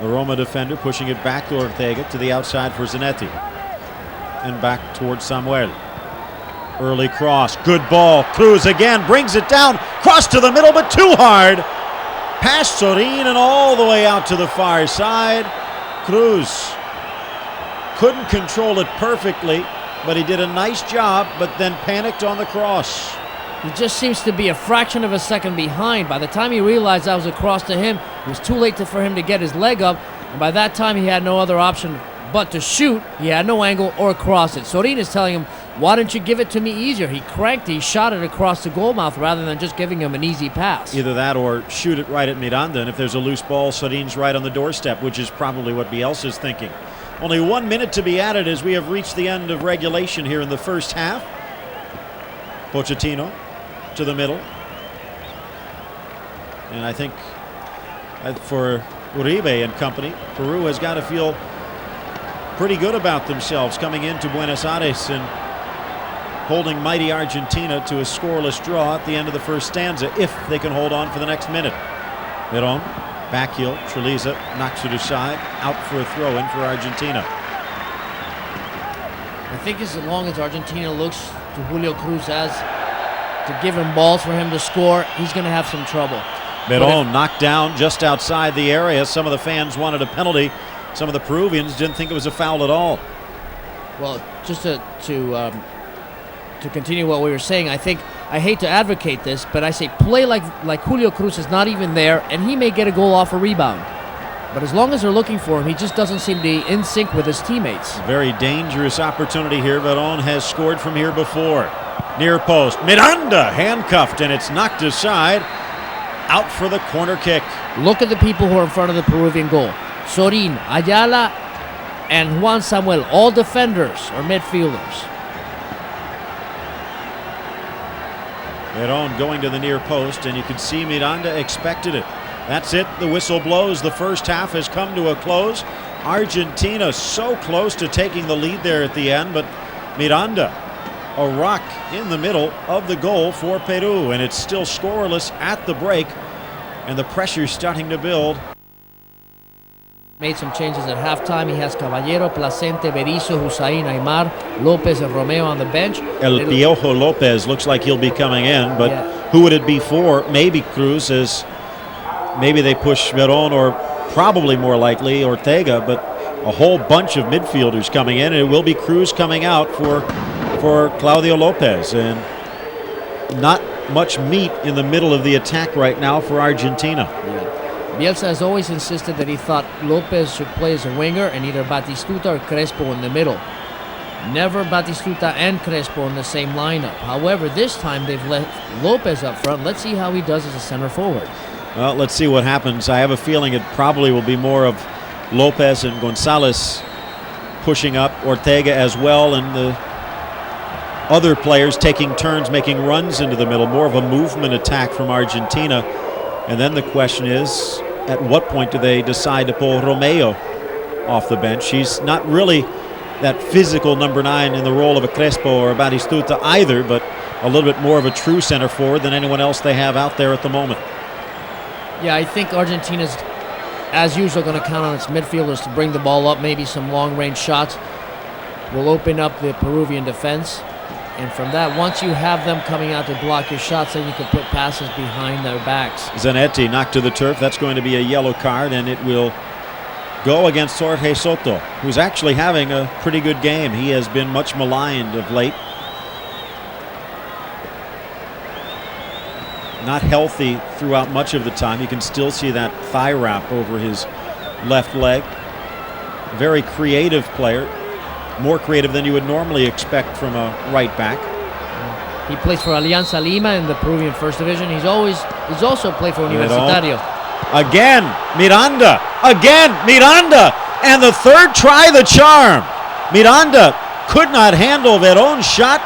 The Roma defender pushing it back to Ortega to the outside for Zanetti. And back towards Samuel. Early cross, good ball. Cruz again brings it down, cross to the middle, but too hard. Past Sorin and all the way out to the far side. Cruz couldn't control it perfectly, but he did a nice job, but then panicked on the cross. He just seems to be a fraction of a second behind. By the time he realized that was a cross to him, it was too late for him to get his leg up, and by that time he had no other option but to shoot. He had no angle or cross it. Sorin is telling him, why don't you give it to me easier? He shot it across the goal mouth rather than just giving him an easy pass. Either that or shoot it right at Miranda, and if there's a loose ball, Sorin's right on the doorstep, which is probably what Bielsa's thinking. Only 1 minute to be added as we have reached the end of regulation here in the first half. Pochettino to the middle. And I think for Uribe and company, Peru has got to feel pretty good about themselves coming into Buenos Aires and holding mighty Argentina to a scoreless draw at the end of the first stanza, if they can hold on for the next minute. Veron, back heel, Treliza knocks it aside, out for a throw-in for Argentina. I think as long as Argentina looks to Julio Cruz as to give him balls for him to score, he's going to have some trouble. Veron knocked down just outside the area. Some of the fans wanted a penalty. Some of the Peruvians didn't think it was a foul at all. Well, just to continue what we were saying, I hate to advocate this, but I say play like Julio Cruz is not even there, and he may get a goal off a rebound. But as long as they're looking for him, he just doesn't seem to be in sync with his teammates. Very dangerous opportunity here. Veron has scored from here before. Near post, Miranda handcuffed, and it's knocked aside. Out for the corner kick. Look at the people who are in front of the Peruvian goal. Sorin, Ayala, and Juan Samuel, all defenders or midfielders. Veron going to the near post, and you can see Miranda expected it. That's it. The whistle blows. The first half has come to a close. Argentina so close to taking the lead there at the end, but Miranda, a rock in the middle of the goal for Peru, and it's still scoreless at the break, and the pressure's starting to build. Made some changes at halftime. He has Caballero, Placente, Berizzo, Hussein, Aimar, Lopez, and Romeo on the bench. El Piojo Lopez looks like he'll be coming in, but who would it be for? Maybe Cruz, as maybe they push Veron or probably more likely Ortega, but a whole bunch of midfielders coming in, and it will be Cruz coming out for Claudio Lopez, and not much meat in the middle of the attack right now for Argentina. Yeah. Bielsa has always insisted that he thought Lopez should play as a winger and either Batistuta or Crespo in the middle. Never Batistuta and Crespo in the same lineup. However, this time they've left Lopez up front. Let's see how he does as a center forward. Well, let's see what happens. I have a feeling it probably will be more of Lopez and González pushing up, Ortega as well, and the other players taking turns making runs into the middle. More of a movement attack from Argentina. And then the question is, at what point do they decide to pull Romeo off the bench? He's not really that physical number 9 in the role of a Crespo or a Batistuta either, but a little bit more of a true center forward than anyone else they have out there at the moment. Yeah, I think Argentina's, as usual, going to count on its midfielders to bring the ball up. Maybe some long-range shots will open up the Peruvian defense. And from that, once you have them coming out to block your shots, then you can put passes behind their backs. Zanetti knocked to the turf. That's going to be a yellow card, and it will go against Jorge Soto, who's actually having a pretty good game. He has been much maligned of late. Not healthy throughout much of the time. You can still see that thigh wrap over his left leg. Very creative player. More creative than you would normally expect from a right back. He plays for Alianza Lima in the Peruvian First Division. He's also played for Universitario. Again, Miranda. Again, Miranda. And the third try, the charm. Miranda could not handle Veron's shot.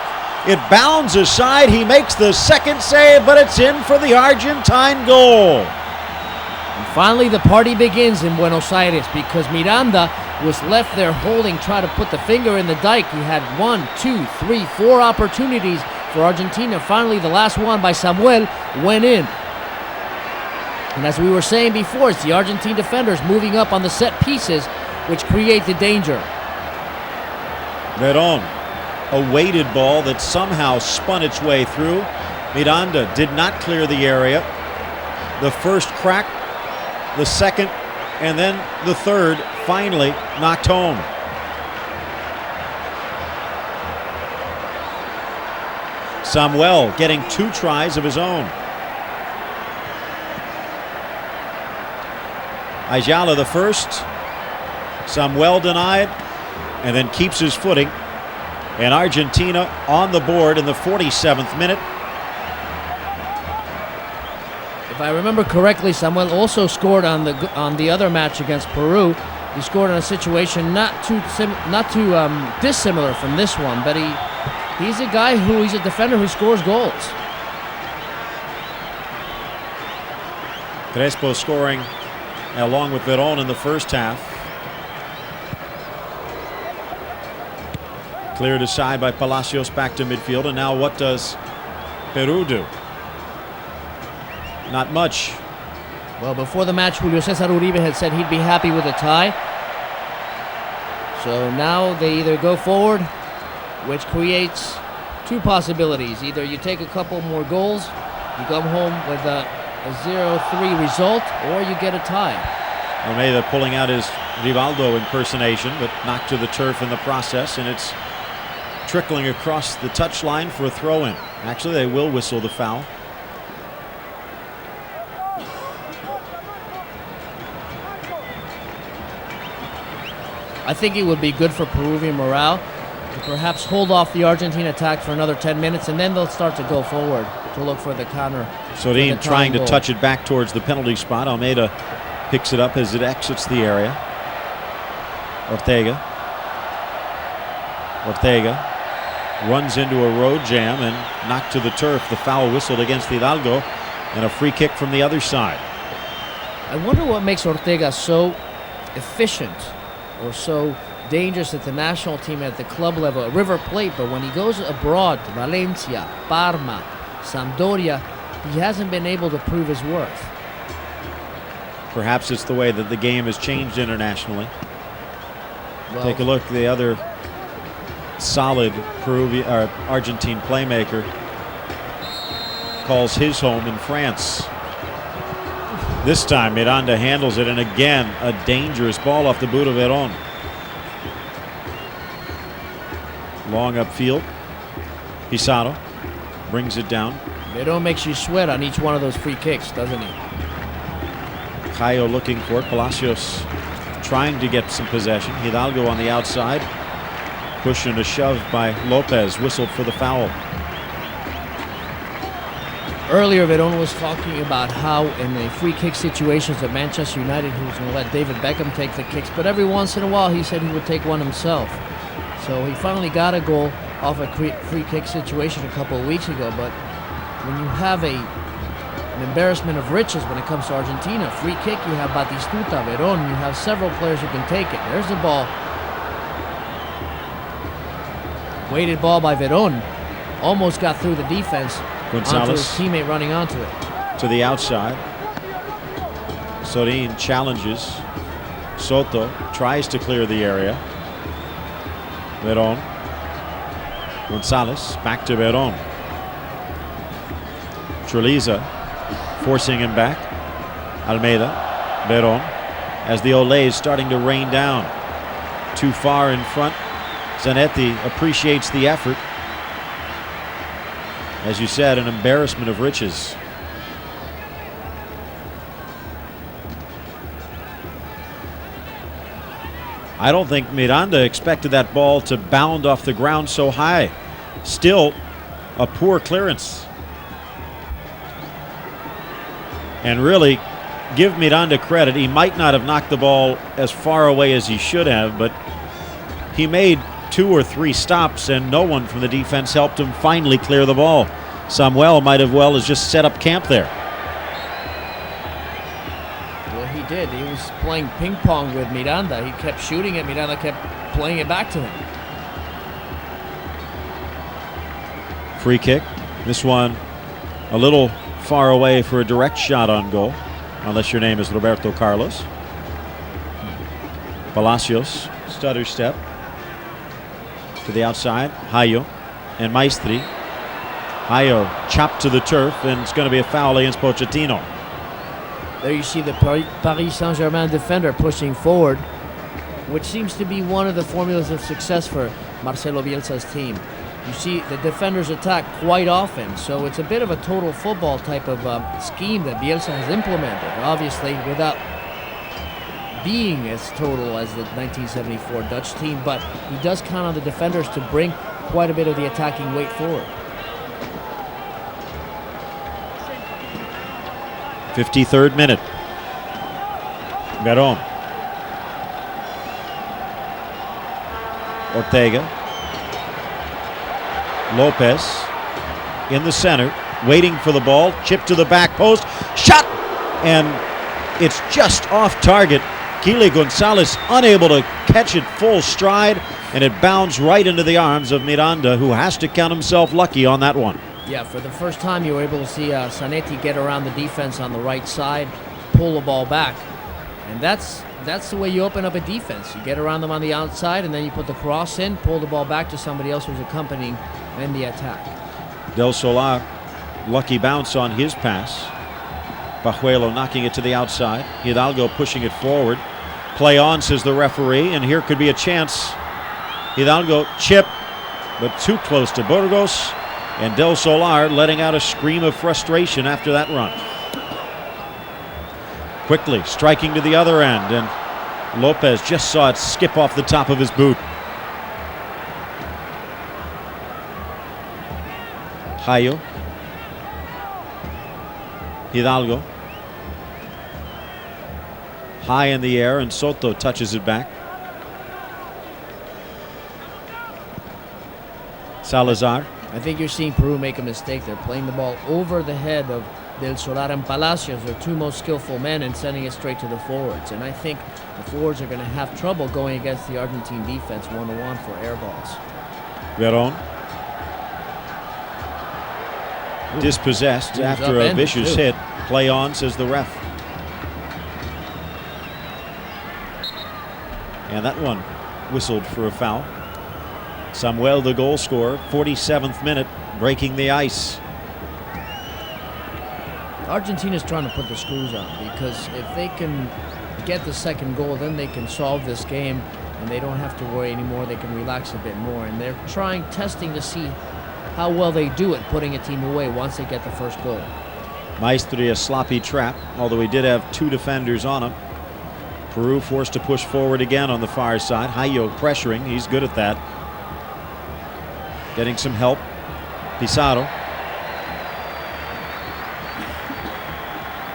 It bounds aside. He makes the second save, but it's in for the Argentine goal. And finally, the party begins in Buenos Aires because Miranda was left there holding, trying to put the finger in the dike. He had 1, 2, 3, 4 opportunities for Argentina. Finally, the last one by Samuel went in. And as we were saying before, it's the Argentine defenders moving up on the set pieces, which create the danger. Veron, a weighted ball that somehow spun its way through. Miranda did not clear the area. The first crack, the second, and then the third finally knocked home. Samuel getting 2 tries of his own. Ayala the first. Samuel denied, and then keeps his footing. And Argentina on the board in the 47th minute. If I remember correctly, Samuel also scored on the other match against Peru. He scored in a situation not too dissimilar from this one, but he's a defender who scores goals. Crespo scoring along with Veron in the first half. Cleared aside by Palacios, back to midfield, and now what does Peru do? Not much. Well, before the match, Julio Cesar Uribe had said he'd be happy with a tie. So now they either go forward, which creates 2 possibilities. Either you take a couple more goals, you come home with a 0-3 result, or you get a tie. Almeyda pulling out his Rivaldo impersonation, but knocked to the turf in the process, and it's trickling across the touchline for a throw-in. Actually, they will whistle the foul. I think it would be good for Peruvian morale to perhaps hold off the Argentine attack for another 10 minutes, and then they'll start to go forward to look for the counter. Sorin trying to touch it back towards the penalty spot. Almeyda picks it up as it exits the area. Ortega runs into a road jam and knocked to the turf. The foul whistled against Hidalgo, and a free kick from the other side. I wonder what makes Ortega so efficient or so dangerous at the national team at the club level, at River Plate, but when he goes abroad to Valencia, Parma, Sampdoria, he hasn't been able to prove his worth. Perhaps it's the way that the game has changed internationally. Well, take a look. The other solid Argentine playmaker calls his home in France. This time Miranda handles it, and again a dangerous ball off the boot of Veron. Long upfield. Pizarro brings it down. Veron makes you sweat on each one of those free kicks, doesn't he? Caio looking for it. Palacios trying to get some possession. Hidalgo on the outside. Push and a shove by Lopez. Whistled for the foul. Earlier, Veron was talking about how in the free kick situations at Manchester United, he was going to let David Beckham take the kicks, but every once in a while he said he would take one himself. So he finally got a goal off a free kick situation a couple of weeks ago, but when you have an embarrassment of riches when it comes to Argentina, free kick, you have Batistuta, Veron, you have several players who can take it. There's the ball. Weighted ball by Veron. Almost got through the defense. González. Onto his teammate running onto it. To the outside. Sorin challenges. Soto tries to clear the area. Veron. González back to Veron. Treliza forcing him back. Almeyda. Veron. As the Olay is starting to rain down. Too far in front. Zanetti appreciates the effort. As you said, an embarrassment of riches. I don't think Miranda expected that ball to bound off the ground so high. Still a poor clearance. And really, give Miranda credit. He might not have knocked the ball as far away as he should have, but he made 2 or 3 stops and no one from the defense helped him finally clear the ball. Samuel might have well has just set up camp there. Well, he did. He was playing ping pong with Miranda. He kept shooting it. Miranda kept playing it back to him. Free kick. This one a little far away for a direct shot on goal, unless your name is Roberto Carlos. Palacios, stutter step. To the outside, Hayo and Maestri. Hayo chopped to the turf, and it's going to be a foul against Pochettino. There you see the Paris Saint-Germain defender pushing forward, which seems to be one of the formulas of success for Marcelo Bielsa's team. You see the defenders attack quite often, so it's a bit of a total football type of scheme that Bielsa has implemented, obviously without being as total as the 1974 Dutch team, but he does count on the defenders to bring quite a bit of the attacking weight forward. 53rd minute. Veron. Ortega. Lopez in the center, waiting for the ball. Chip to the back post. Shot! And it's just off target. Kily González unable to catch it full stride, and it bounds right into the arms of Miranda, who has to count himself lucky on that one. Yeah, for the first time you were able to see Zanetti get around the defense on the right side, pull the ball back. And that's the way you open up a defense. You get around them on the outside, and then you put the cross in, pull the ball back to somebody else who's accompanying in the attack. Del Solar, lucky bounce on his pass. Pajuelo knocking it to the outside. Hidalgo pushing it forward. Play on, says the referee, and here could be a chance. Hidalgo chip, but too close to Burgos, and Del Solar letting out a scream of frustration after that run. Quickly striking to the other end, and Lopez just saw it skip off the top of his boot. Hayo. Hidalgo. High in the air, and Soto touches it back. Salazar. I think you're seeing Peru make a mistake. They're playing the ball over the head of Del Solar and Palacios, their two most skillful men, and sending it straight to the forwards. And I think the forwards are going to have trouble going against the Argentine defense one-on-one for air balls. Veron. Dispossessed after a vicious hit. Play on, says the ref. And that one whistled for a foul. Samuel, the goal scorer, 47th minute, breaking the ice. Argentina's trying to put the screws on, because if they can get the second goal, then they can solve this game and they don't have to worry anymore. They can relax a bit more, and they're testing to see how well they do at putting a team away once they get the first goal. Maestri, a sloppy trap, although he did have 2 defenders on him. Peru forced to push forward again on the far side. Julio pressuring, he's good at that. Getting some help. Pizarro.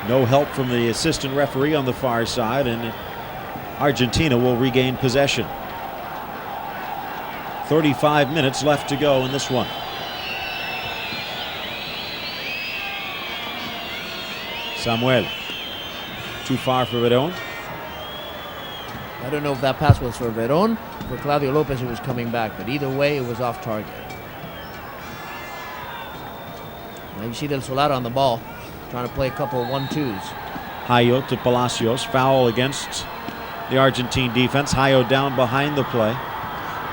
No help from the assistant referee on the far side, and Argentina will regain possession. 35 minutes left to go in this one. Samuel. Too far for Veron. I don't know if that pass was for Veron, for Claudio Lopez, who was coming back, but either way, it was off target. Now you see Del Solar on the ball, trying to play a couple of 1-2s. Julio to Palacios. Foul against the Argentine defense. Julio down behind the play.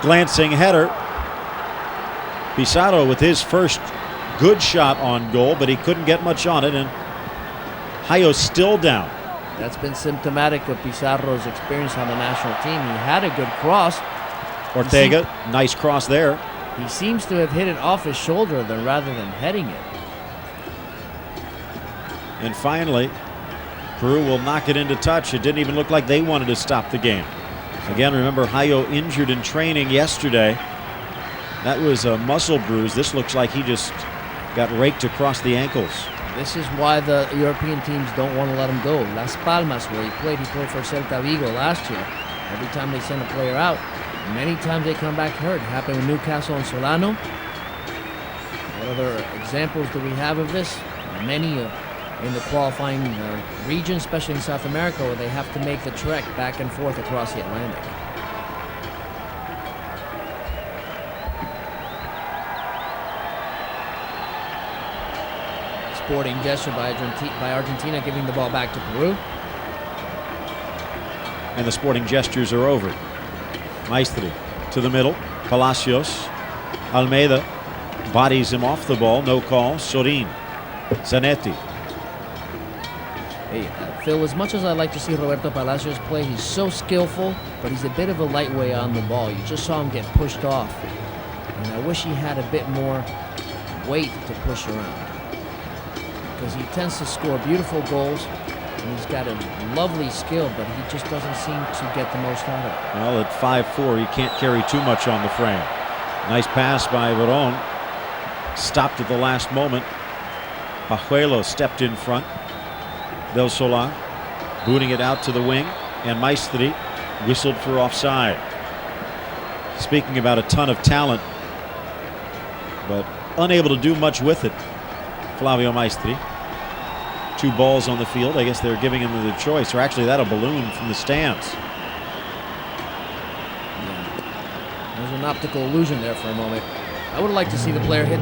Glancing header. Pizarro with his first good shot on goal, but he couldn't get much on it, and Julio still down. That's been symptomatic of Pizarro's experience on the national team. He had a good cross. Ortega, nice cross there. He seems to have hit it off his shoulder rather than heading it. And finally, Peru will knock it into touch. It didn't even look like they wanted to stop the game. Again, remember, Julio injured in training yesterday. That was a muscle bruise. This looks like he just got raked across the ankles. This is why the European teams don't want to let him go. Las Palmas, where he played for Celta Vigo last year. Every time they send a player out, many times they come back hurt. It happened with Newcastle and Solano. What other examples do we have of this? Many in the qualifying region, especially in South America, where they have to make the trek back and forth across the Atlantic. Sporting gesture by Argentina, giving the ball back to Peru. And the sporting gestures are over. Maestri to the middle. Palacios. Almeyda bodies him off the ball. No call. Sorin. Zanetti. Hey, Phil, as much as I like to see Roberto Palacios play, he's so skillful, but he's a bit of a lightweight on the ball. You just saw him get pushed off. And I wish he had a bit more weight to push around, because he tends to score beautiful goals, and he's got a lovely skill, but he just doesn't seem to get the most out of it. Well, at 5'4", he can't carry too much on the frame. Nice pass by Veron. Stopped at the last moment. Pajuelo stepped in front. Del Solar booting it out to the wing, and Maestri whistled for offside. Speaking about a ton of talent, but unable to do much with it, Flavio Maestri. 2 balls on the field. I guess they're giving him the choice, or actually that a balloon from the stands. Yeah. There's an optical illusion there for a moment. I would like to see the player hit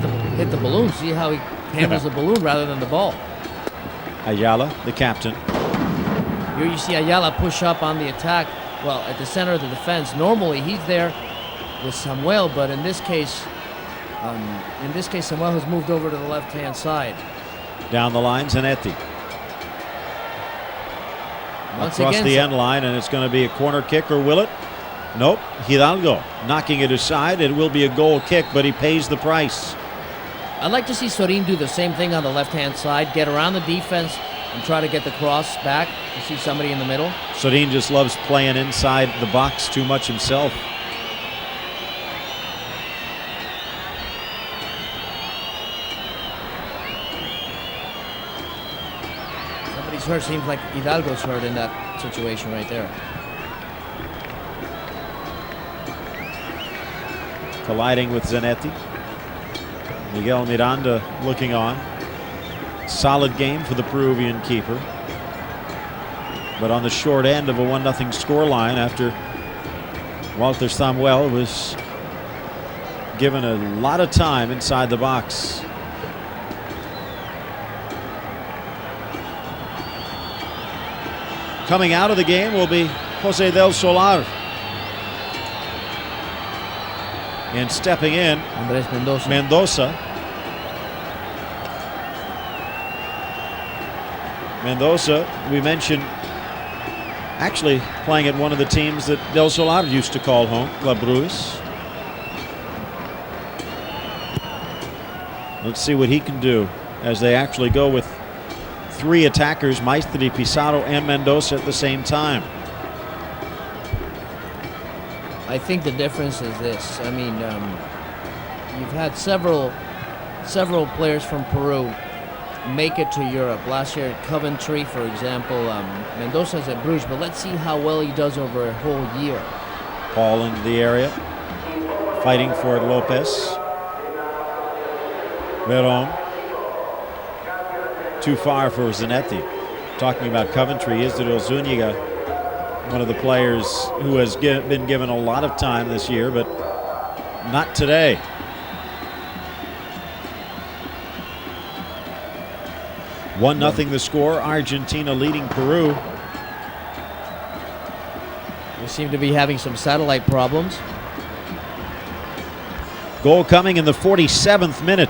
the balloon, see how he handles the balloon rather than the ball. Ayala, the captain. Here you see Ayala push up on the attack, well, at the center of the defense. Normally he's there with Samuel, but in this case Samuel has moved over to the left-hand side. Down the line, Zanetti. Across the end line, and it's going to be a corner kick, or will it? Nope. Hidalgo knocking it aside. It will be a goal kick, but he pays the price. I'd like to see Sorin do the same thing on the left-hand side, get around the defense and try to get the cross back. You see somebody in the middle. Sorin just loves playing inside the box too much himself. Somebody's hurt. Seems like Hidalgo's hurt in that situation right there. Colliding with Zanetti. Miguel Miranda looking on. Solid game for the Peruvian keeper, but on the short end of a 1-0 scoreline after Walter Samuel was given a lot of time inside the box. Coming out of the game will be Jose Del Solar. And stepping in, Andres Mendoza. Mendoza, we mentioned, actually playing at one of the teams that Del Solar used to call home, Club Brugge. Let's see what he can do as they actually go with 3 attackers, Maestri, Pizarro, and Mendoza at the same time. I think the difference is this. I mean, you've had several players from Peru make it to Europe. Last year at Coventry, for example, Mendoza's at Bruges, but let's see how well he does over a whole year. Paul in the area, fighting for Lopez. Veron, too far for Zanetti. Talking about Coventry, Isidro Zuniga, one of the players who has been given a lot of time this year, but not today. One nothing the score. Argentina leading Peru. We seem to be having some satellite problems. Goal coming in the 47th minute.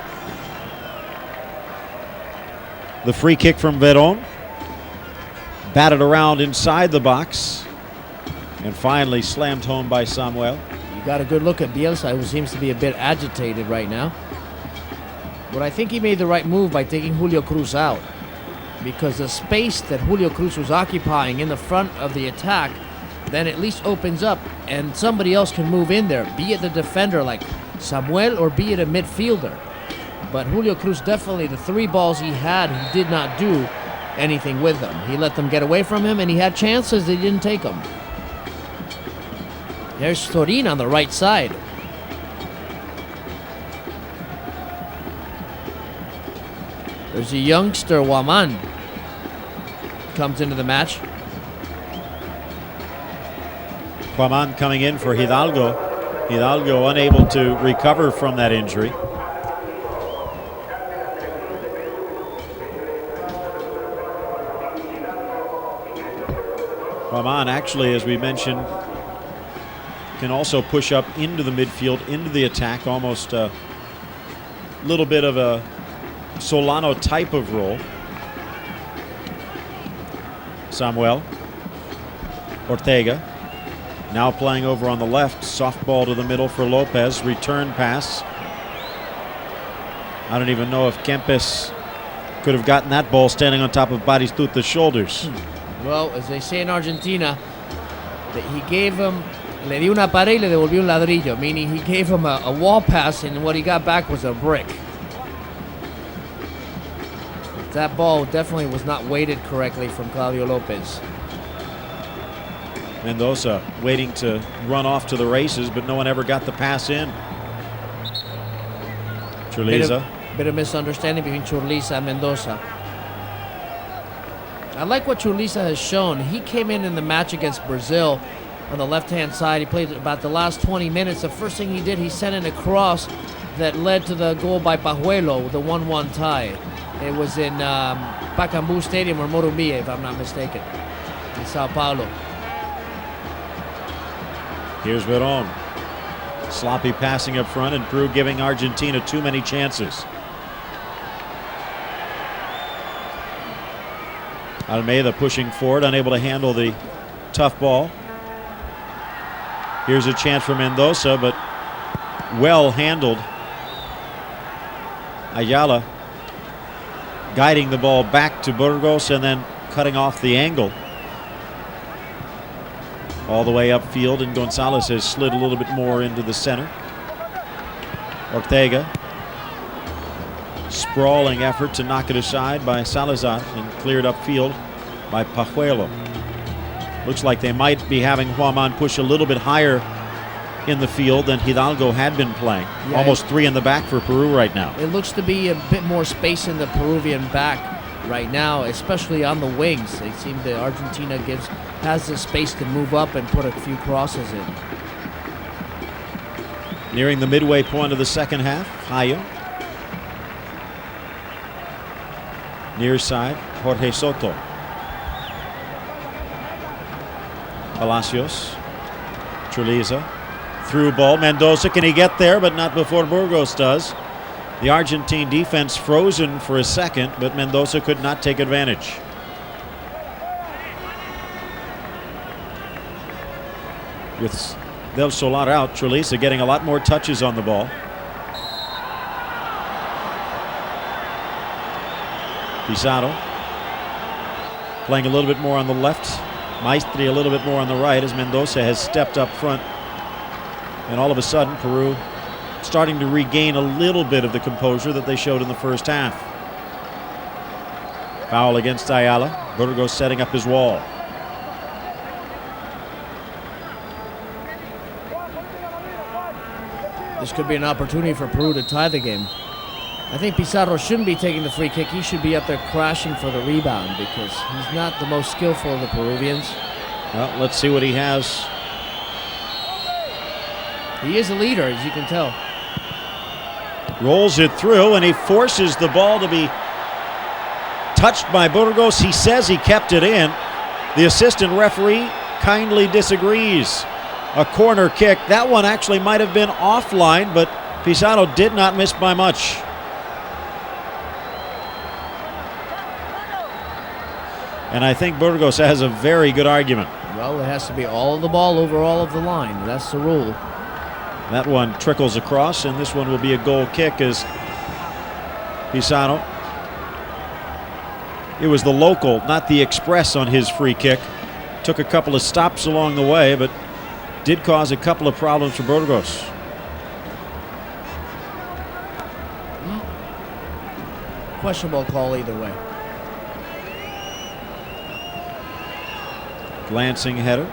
The free kick from Veron. Batted around inside the box. And finally slammed home by Samuel. You got a good look at Bielsa, who seems to be a bit agitated right now. But I think he made the right move by taking Julio Cruz out, because the space that Julio Cruz was occupying in the front of the attack then at least opens up and somebody else can move in there, be it the defender like Samuel or be it a midfielder. But Julio Cruz, definitely the 3 balls he had, he did not do anything with them. He let them get away from him, and he had chances, they didn't take them. There's Sorin on the right side. There's a youngster, Juan, comes into the match. Juan coming in for Hidalgo. Hidalgo unable to recover from that injury. Juan actually, as we mentioned, can also push up into the midfield, into the attack, almost a little bit of a Solano type of role. Samuel. Ortega. Now playing over on the left. Soft ball to the middle for Lopez. Return pass. I don't even know if Kempes could have gotten that ball standing on top of Batistuta's shoulders. Well, as they say in Argentina, that he gave him, le dio una pared y le devolvió un ladrillo, meaning he gave him a wall pass and what he got back was a brick. That ball definitely was not weighted correctly from Claudio Lopez. Mendoza waiting to run off to the races, but no one ever got the pass in. Churliza. Bit of misunderstanding between Churliza and Mendoza. I like what Churliza has shown. He came in the match against Brazil on the left-hand side. He played about the last 20 minutes. The first thing he did, he sent in a cross that led to the goal by Pajuelo, the 1-1 tie. It was in Pacaembu Stadium or Morumbi, if I'm not mistaken, in Sao Paulo. Here's Veron. Sloppy passing up front, and Peru giving Argentina too many chances. Almeyda pushing forward, unable to handle the tough ball. Here's a chance for Mendoza, but well handled. Ayala guiding the ball back to Burgos and then cutting off the angle. All the way upfield, and González has slid a little bit more into the center. Ortega. Sprawling effort to knock it aside by Salazar and cleared upfield by Pajuelo. Looks like they might be having Juan push a little bit higher in the field than Hidalgo had been playing. Yeah, almost 3 in the back for Peru right now. It looks to be a bit more space in the Peruvian back right now, especially on the wings. They seem that Argentina has the space to move up and put a few crosses in. Nearing the midway point of the second half, Hayo. Near side, Jorge Soto. Palacios. Churliza. Through ball. Mendoza, can he get there? But not before Burgos does. The Argentine defense frozen for a second, but Mendoza could not take advantage. With Del Solar out, Treliza getting a lot more touches on the ball. Pizarro playing a little bit more on the left. Maestri a little bit more on the right as Mendoza has stepped up front. And all of a sudden, Peru starting to regain a little bit of the composure that they showed in the first half. Foul against Ayala. Burgos setting up his wall. This could be an opportunity for Peru to tie the game. I think Pizarro shouldn't be taking the free kick. He should be up there crashing for the rebound because he's not the most skillful of the Peruvians. Well, let's see what he has. He is a leader, as you can tell. Rolls it through, and he forces the ball to be touched by Burgos. He says he kept it in. The assistant referee kindly disagrees. A corner kick. That one actually might have been offline, but Pizarro did not miss by much. And I think Burgos has a very good argument. Well, it has to be all of the ball over all of the line. That's the rule. That one trickles across, and this one will be a goal kick as Pizarro. It was the local, not the express on his free kick. Took a couple of stops along the way, but did cause a couple of problems for Burgos. Questionable call either way. Glancing header.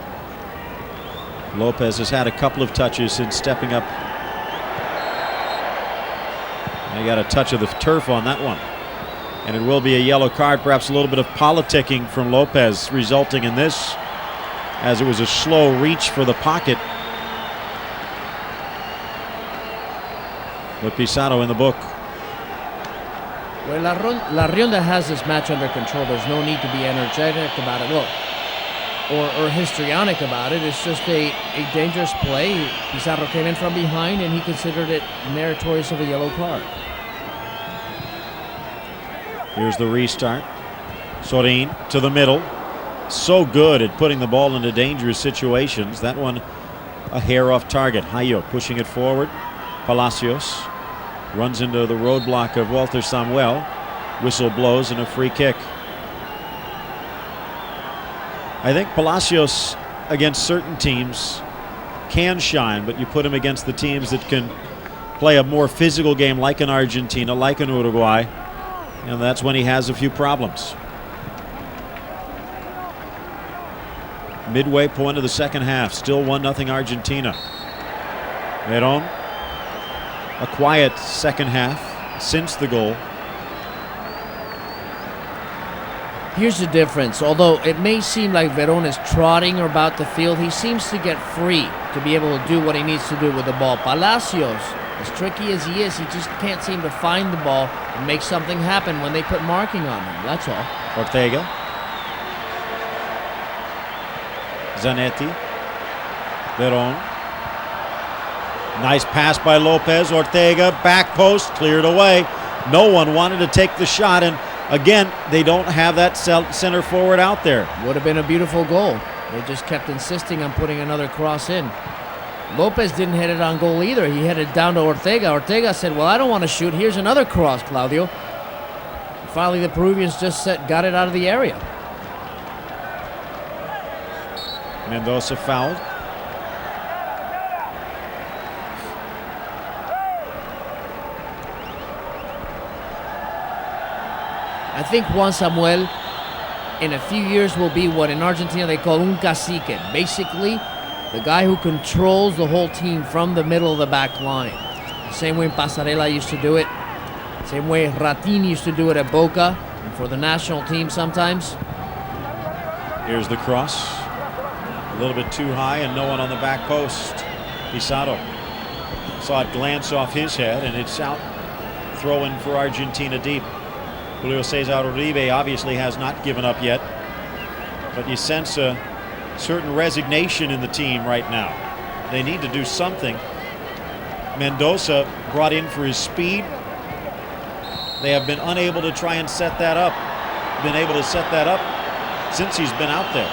Lopez has had a couple of touches since stepping up. And he got a touch of the turf on that one. And it will be a yellow card, perhaps a little bit of politicking from Lopez resulting in this, as it was a slow reach for the pocket. But Pizarro in the book. Well, La Rionda has this match under control. There's no need to be energetic about it. Look, or histrionic about it. It's just a dangerous play. Pizarro came in from behind, and he considered it meritorious of a yellow card. Here's the restart. Sorin to the middle. So good at putting the ball into dangerous situations. That one a hair off target. Hayo pushing it forward. Palacios runs into the roadblock of Walter Samuel. Whistle blows and a free kick. I think Palacios against certain teams can shine, but you put him against the teams that can play a more physical game like in Argentina, like in Uruguay, and that's when he has a few problems. Midway point of the second half, still 1-0 Argentina. Veron, a quiet second half since the goal. Here's the difference. Although it may seem like Veron is trotting about the field, he seems to get free to be able to do what he needs to do with the ball. Palacios, as tricky as he is, he just can't seem to find the ball and make something happen when they put marking on him. That's all. Ortega. Zanetti. Veron. Nice pass by Lopez. Ortega, back post, cleared away. No one wanted to take the shot, and again, they don't have that center forward out there. Would have been a beautiful goal. They just kept insisting on putting another cross in. Lopez didn't hit it on goal either. He headed down to Ortega. Ortega said, well, I don't want to shoot. Here's another cross, Claudio. Finally, the Peruvians just got it out of the area. Mendoza fouled. I think Juan Samuel in a few years will be what in Argentina they call un cacique. Basically, the guy who controls the whole team from the middle of the back line. The same way Pasarela used to do it. Same way Ratin used to do it at Boca and for the national team sometimes. Here's the cross. A little bit too high and no one on the back post. Pizarro saw it glance off his head, and it's out. Throw in for Argentina deep. Julio Cesar Uribe obviously has not given up yet, but you sense a certain resignation in the team right now. They need to do something. Mendoza brought in for his speed. They have been unable to try and set that up. Been able to set that up since he's been out there.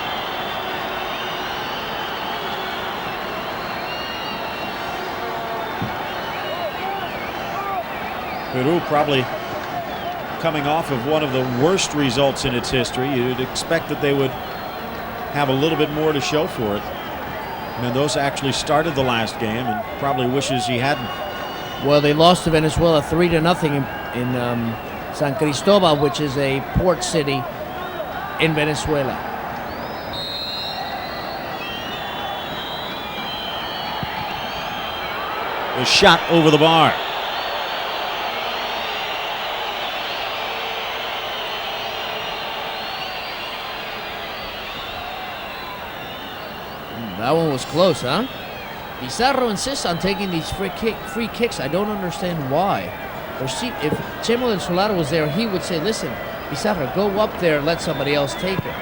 Peru probably coming off of one of the worst results in its history. You'd expect that they would have a little bit more to show for it. Mendoza actually started the last game and probably wishes he hadn't. Well, they lost to Venezuela 3-0 in San Cristobal, which is a port city in Venezuela. The shot over the bar. That one was close, huh? Pizarro insists on taking these free kicks. I don't understand why. If Chemo del Solar was there, he would say, listen, Pizarro, go up there, let somebody else take it.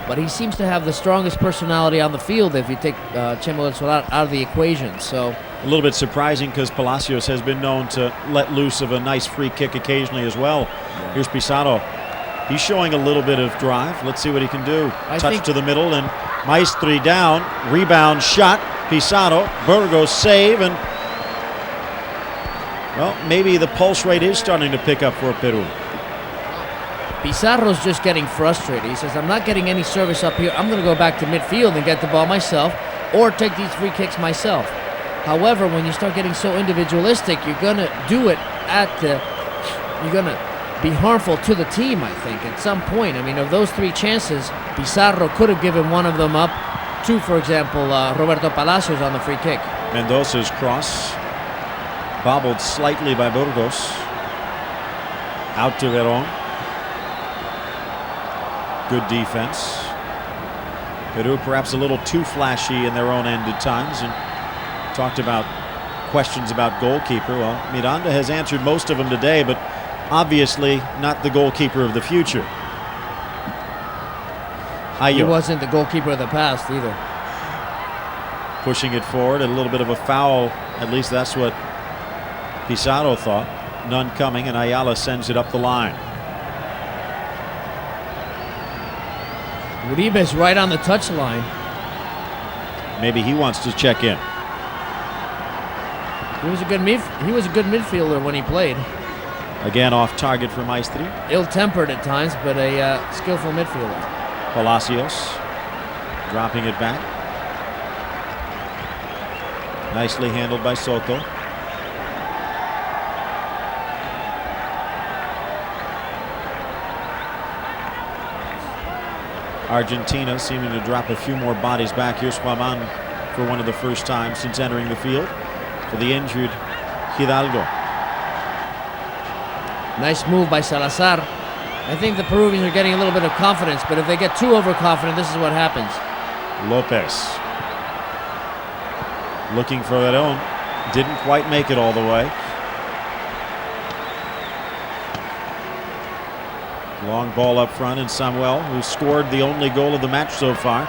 But he seems to have the strongest personality on the field if you take Chemo del Solar out of the equation. So a little bit surprising because Palacios has been known to let loose of a nice free kick occasionally as well. Yeah. Here's Pizarro. He's showing a little bit of drive. Let's see what he can do. Touch to the middle and Maestri down. Rebound shot. Pizarro. Burgos save. And, well, maybe the pulse rate is starting to pick up for Peru. Pizarro's just getting frustrated. He says, I'm not getting any service up here. I'm going to go back to midfield and get the ball myself or take these free kicks myself. However, when you start getting so individualistic, you're going to do it you're going to be harmful to the team, I think, at some point. I mean, of those 3 chances, Pizarro could have given one of them up to, for example, Roberto Palacios on the free kick. Mendoza's cross, bobbled slightly by Burgos. Out to Veron. Good defense. Peru perhaps a little too flashy in their own end at times, and talked about questions about goalkeeper. Well, Miranda has answered most of them today, but obviously not the goalkeeper of the future. He wasn't the goalkeeper of the past either. Pushing it forward, a little bit of a foul. At least that's what Pizarro thought. None coming, and Ayala sends it up the line. Uribe's right on the touchline. Maybe he wants to check in. He was a good midfielder when he played. Again, off target for Maestri. Ill-tempered at times, but a skillful midfielder. Palacios dropping it back. Nicely handled by Soto. Argentina seeming to drop a few more bodies back. Here's Juan for one of the first times since entering the field for the injured Hidalgo. Nice move by Salazar. I think the Peruvians are getting a little bit of confidence, but if they get too overconfident, this is what happens. Lopez looking for Veron. Didn't quite make it all the way. Long ball up front, and Samuel, who scored the only goal of the match so far,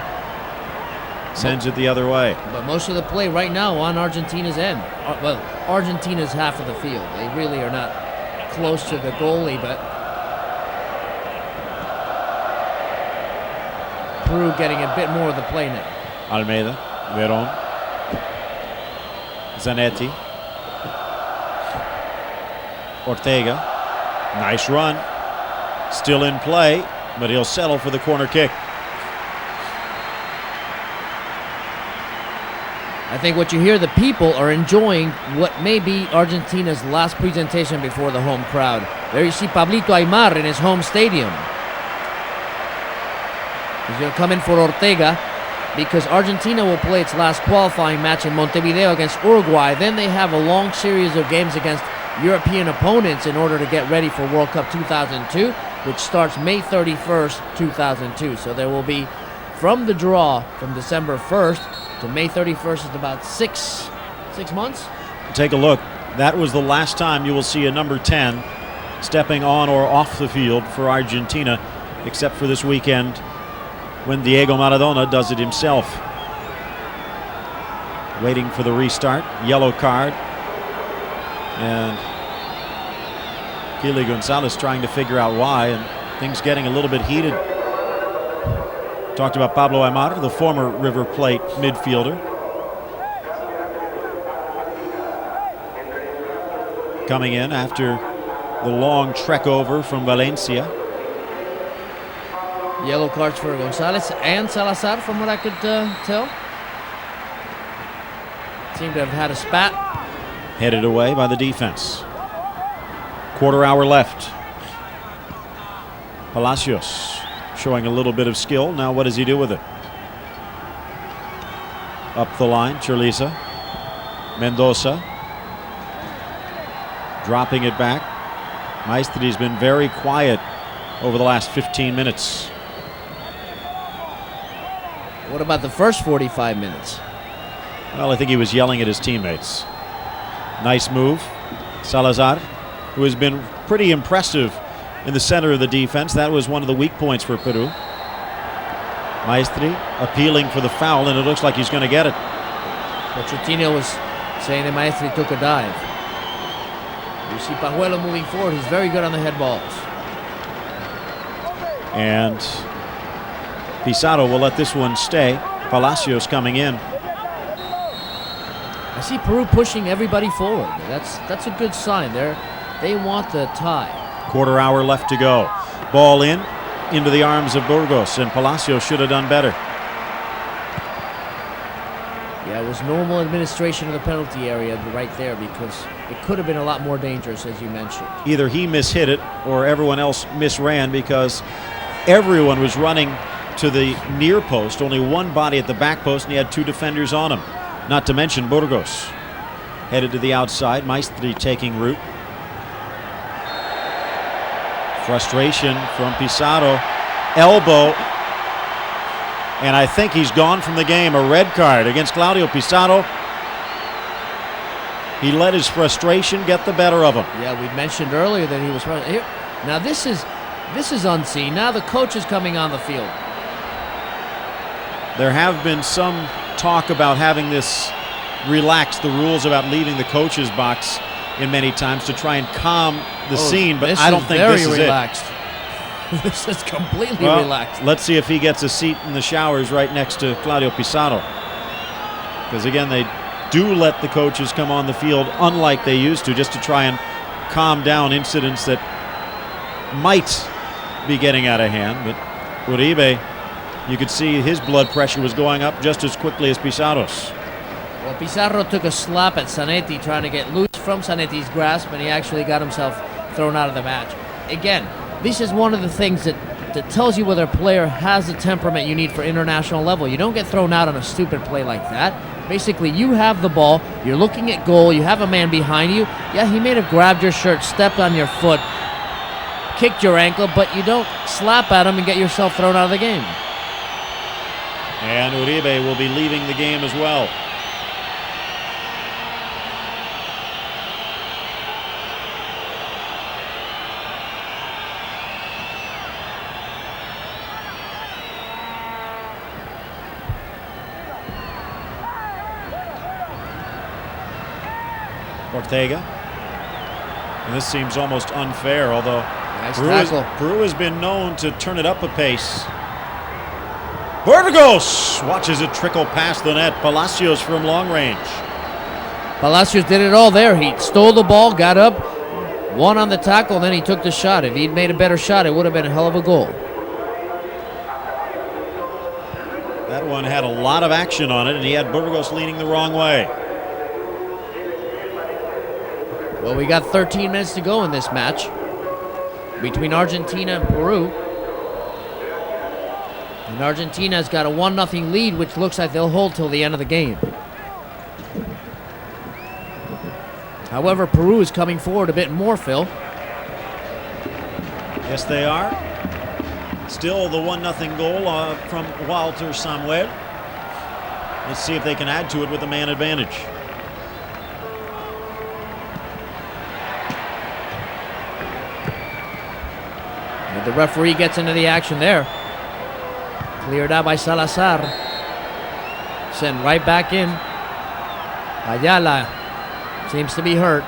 sends it the other way. But most of the play right now on Argentina's end. Well, Argentina's half of the field. They really are not close to the goalie, but Peru getting a bit more of the play now. Almeyda, Veron, Zanetti, Ortega. Nice run. Still in play, but he'll settle for the corner kick. I think what you hear, the people are enjoying what may be Argentina's last presentation before the home crowd. There you see Pablito Aimar in his home stadium. He's going to come in for Ortega because Argentina will play its last qualifying match in Montevideo against Uruguay. Then they have a long series of games against European opponents in order to get ready for World Cup 2002, which starts May 31st, 2002. So there will be, from the draw from December 1st to May 31st, is about six months. Take a look. That was the last time you will see a number 10 stepping on or off the field for Argentina, except for this weekend when Diego Maradona does it himself. Waiting for the restart. Yellow card. And Kily González trying to figure out why, and things getting a little bit heated. Talked about Pablo Aimar, the former River Plate midfielder. Coming in after the long trek over from Valencia. Yellow cards for González and Salazar, from what I could tell. Seem to have had a spat. Headed away by the defense. Quarter hour left. Palacios showing a little bit of skill. Now what does he do with it? Up the line, Churliza. Mendoza. Dropping it back. Maestri's been very quiet over the last 15 minutes. What about the first 45 minutes? Well, I think he was yelling at his teammates. Nice move. Salazar, who has been pretty impressive in the center of the defense. That was one of the weak points for Peru. Maestri appealing for the foul, and it looks like he's going to get it. Pochettino was saying that Maestri took a dive. You see Pajuelo moving forward. He's very good on the head balls. And Pizarro will let this one stay. Palacios coming in. I see Peru pushing everybody forward. That's a good sign. They want the tie. Quarter hour left to go. Ball in, into the arms of Burgos, and Palacios should have done better. Yeah, it was normal administration of the penalty area right there, because it could have been a lot more dangerous, as you mentioned. Either he mishit it or everyone else misran, because everyone was running to the near post, only one body at the back post, and he had two defenders on him. Not to mention Burgos. Headed to the outside, Maestri taking root. Frustration from Pizarro. Elbow. And I think he's gone from the game. A red card against Claudio Pizarro. He let his frustration get the better of him. Yeah, we mentioned earlier that he was here. Now this is unseen. Now the coach is coming on the field. There have been some talk about having this relax the rules about leaving the coach's box in many times to try and calm the scene, but I don't think this is relaxed. This is completely relaxed. Let's see if he gets a seat in the showers right next to Claudio Pizarro. Because again, they do let the coaches come on the field, unlike they used to, just to try and calm down incidents that might be getting out of hand. But Uribe, you could see his blood pressure was going up just as quickly as Pizarro's. Well, Pizarro took a slap at Zanetti, trying to get loose from Zanetti's grasp, and he actually got himself thrown out of the match. Again, this is one of the things that tells you whether a player has the temperament you need for international level. You don't get thrown out on a stupid play like that. Basically, you have the ball, you're looking at goal, you have a man behind you. Yeah, he may have grabbed your shirt, stepped on your foot, kicked your ankle, but you don't slap at him and get yourself thrown out of the game. And Uribe will be leaving the game as well. Ortega. And this seems almost unfair, although Nice Peru has been known to turn it up a pace. Burgos watches it trickle past the net. Palacios from long range. Palacios did it all there. He stole the ball, got up, won on the tackle, and then he took the shot. If he'd made a better shot, it would have been a hell of a goal. That one had a lot of action on it, and he had Burgos leaning the wrong way. Well, we got 13 minutes to go in this match between Argentina and Peru. And Argentina's got a 1-0 lead, which looks like they'll hold till the end of the game. However, Peru is coming forward a bit more, Phil. Yes, they are. Still the 1-0 goal from Walter Samuel. Let's see if they can add to it with a man advantage. And the referee gets into the action there. Cleared out by Salazar. Sent right back in. Ayala seems to be hurt.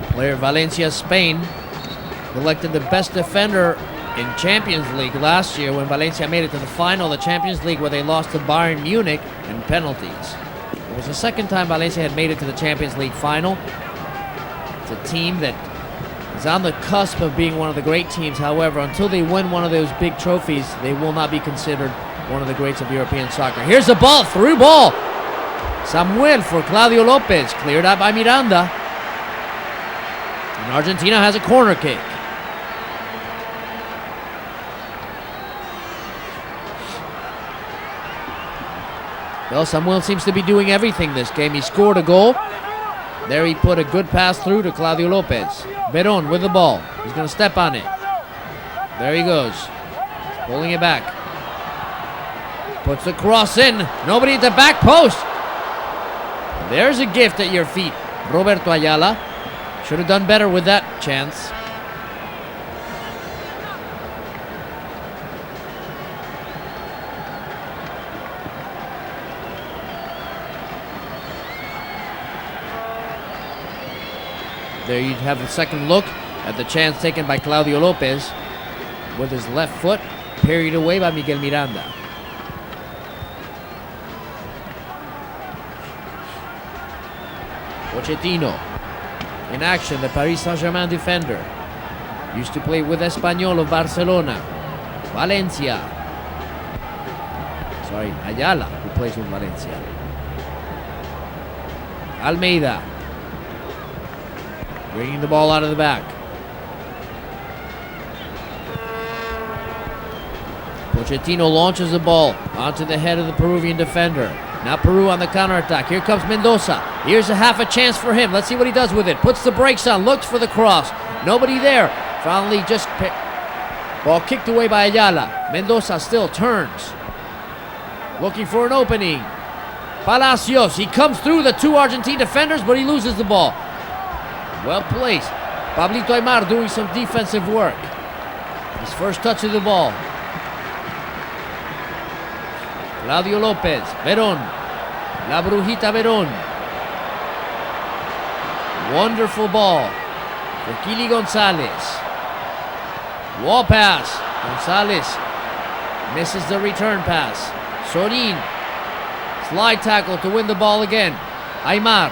Player Valencia, Spain, elected the best defender in Champions League last year when Valencia made it to the final of the Champions League where they lost to Bayern Munich in penalties. It was the second time Valencia had made it to the Champions League final. It's a team that is on the cusp of being one of the great teams. However, until they win one of those big trophies, they will not be considered one of the greats of European soccer. Here's the ball, through ball. Samuel for Claudio Lopez, cleared out by Miranda. And Argentina has a corner kick. Well, Samuel seems to be doing everything this game. He scored a goal. There he put a good pass through to Claudio Lopez. Veron with the ball. He's going to step on it. There he goes. He's pulling it back. Puts the cross in. Nobody at the back post. There's a gift at your feet, Roberto Ayala. Should have done better with that chance. There you have the second look at the chance taken by Claudio Lopez with his left foot, parried away by Miguel Miranda. Pochettino in action, the Paris Saint-Germain defender. Used to play with Espanyol of Barcelona. Valencia. Sorry, Ayala, who plays with Valencia. Almeyda. Bringing the ball out of the back. Pochettino launches the ball onto the head of the Peruvian defender. Now Peru on the counterattack. Here comes Mendoza. Here's a half a chance for him. Let's see what he does with it. Puts the brakes on, looks for the cross. Nobody there. Finally just ball kicked away by Ayala. Mendoza still turns. Looking for an opening. Palacios. He comes through the two Argentine defenders, but he loses the ball. Well placed. Pablito Aimar doing some defensive work. His first touch of the ball. Claudio Lopez. Veron. La Brujita Veron. Wonderful ball for Kily González. Wall pass. González misses the return pass. Sorin. Slide tackle to win the ball again. Aimar.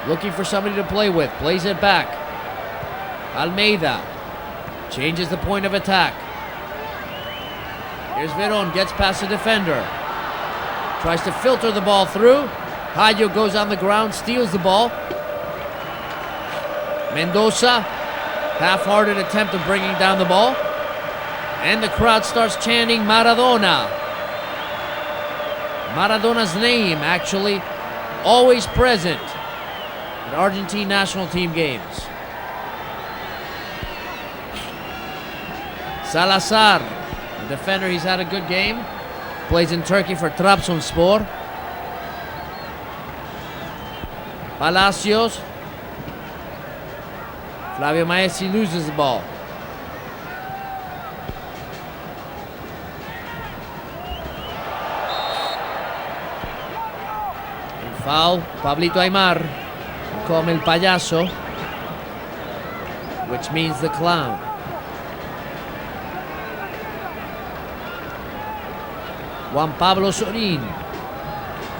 Looking for somebody to play with. Plays it back. Almeyda changes the point of attack. Here's Veron. Gets past the defender. Tries to filter the ball through. Julio goes on the ground. Steals the ball. Mendoza. Half-hearted attempt of bringing down the ball. And the crowd starts chanting Maradona. Maradona's name, actually, always present at Argentine national team games. Salazar, the defender, he's had a good game. Plays in Turkey for Trabzonspor. Palacios. Flavio Maessi loses the ball. Foul, Pablito Aimar, come el payaso, which means the clown. Juan Pablo Sorin,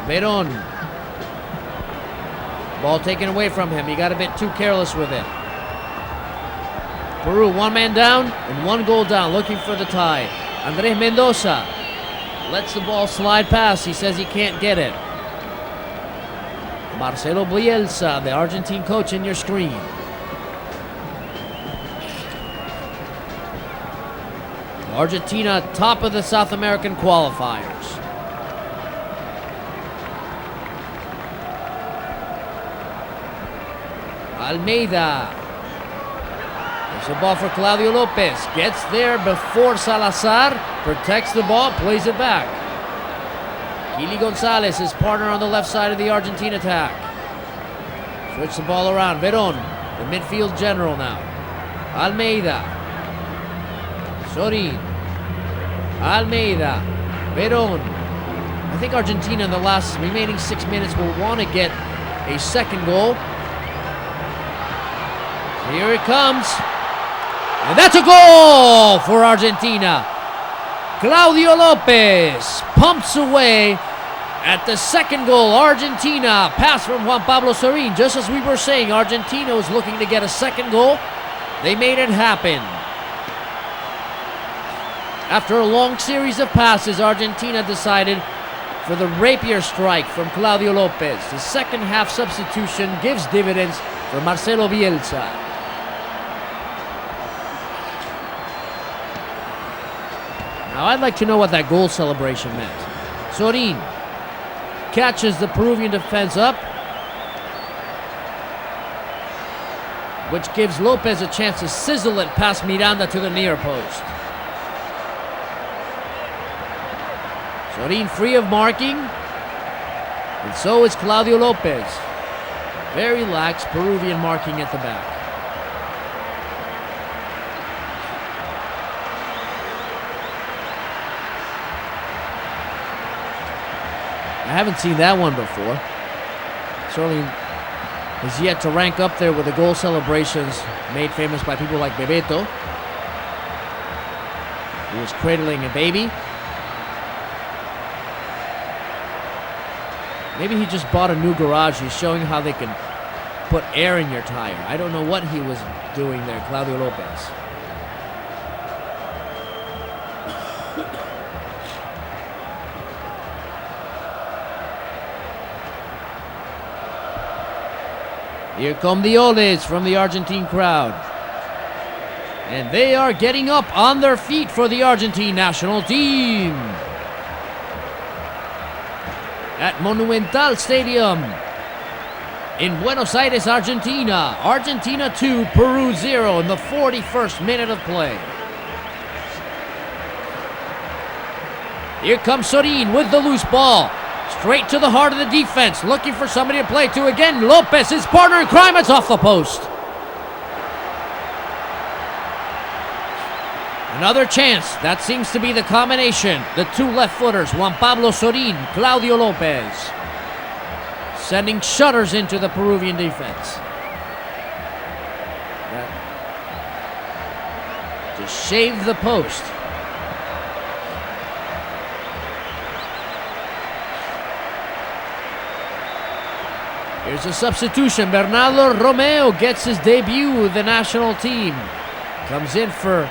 Veron. Ball taken away from him, he got a bit too careless with it. Peru, one man down and one goal down, looking for the tie. Andrés Mendoza lets the ball slide past, he says he can't get it. Marcelo Bielsa, the Argentine coach, in your screen. Argentina, top of the South American qualifiers. Almeyda. There's a ball for Claudio Lopez. Gets there before Salazar. Protects the ball, plays it back. Kily González, his partner on the left side of the Argentine attack. Switch the ball around. Veron, the midfield general now. Almeyda. Sorin. Almeyda. Veron. I think Argentina in the last remaining 6 minutes will want to get a second goal. Here it comes. And that's a goal for Argentina. Claudio Lopez pumps away at the second goal. Argentina, pass from Juan Pablo Sorin. Just as we were saying, Argentina was looking to get a second goal. They made it happen. After a long series of passes, Argentina decided for the rapier strike from Claudio Lopez. The second half substitution gives dividends for Marcelo Bielsa. Now I'd like to know what that goal celebration meant. Sorin catches the Peruvian defense up, which gives Lopez a chance to sizzle it past Miranda to the near post. Sorin free of marking, and so is Claudio Lopez. Very lax Peruvian marking at the back. I haven't seen that one before. Certainly is yet to rank up there with the goal celebrations made famous by people like Bebeto, who was cradling a baby. Maybe he just bought a new garage. He's showing how they can put air in your tire. I don't know what he was doing there, Claudio Lopez. Here come the Oles from the Argentine crowd. And they are getting up on their feet for the Argentine national team. At Monumental Stadium in Buenos Aires, Argentina. Argentina 2, Peru 0 in the 41st minute of play. Here comes Sorin with the loose ball. Straight to the heart of the defense, looking for somebody to play to again. Lopez, his partner in crime, it's off the post. Another chance. That seems to be the combination. The two left footers, Juan Pablo Sorin, Claudio Lopez, sending shutters into the Peruvian defense. To shave the post. Here's a substitution. Bernardo Romeo gets his debut with the national team. Comes in for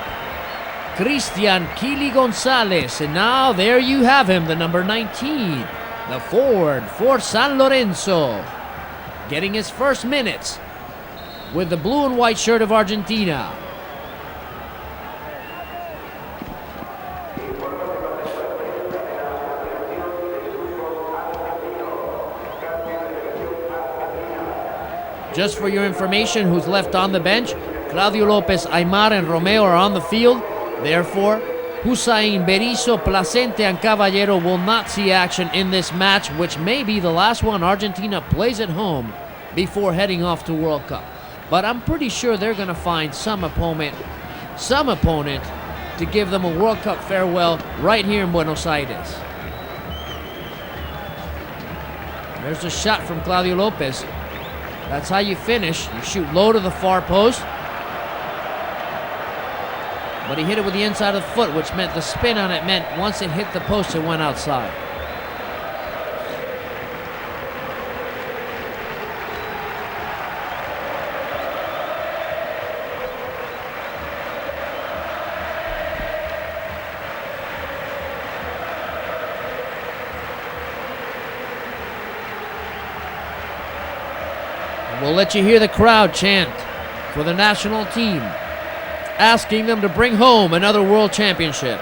Christian Kily González. And now there you have him, the number 19. The forward for San Lorenzo. Getting his first minutes with the blue and white shirt of Argentina. Just for your information, who's left on the bench, Claudio Lopez, Aimar, and Romeo are on the field. Therefore, Hussein, Berizzo, Placente, and Caballero will not see action in this match, which may be the last one Argentina plays at home before heading off to World Cup. But I'm pretty sure they're going to find some opponent to give them a World Cup farewell right here in Buenos Aires. There's a shot from Claudio Lopez. That's how you finish. You shoot low to the far post. But he hit it with the inside of the foot, which meant the spin on it meant once it hit the post, it went outside. We'll let you hear the crowd chant for the national team, asking them to bring home another world championship.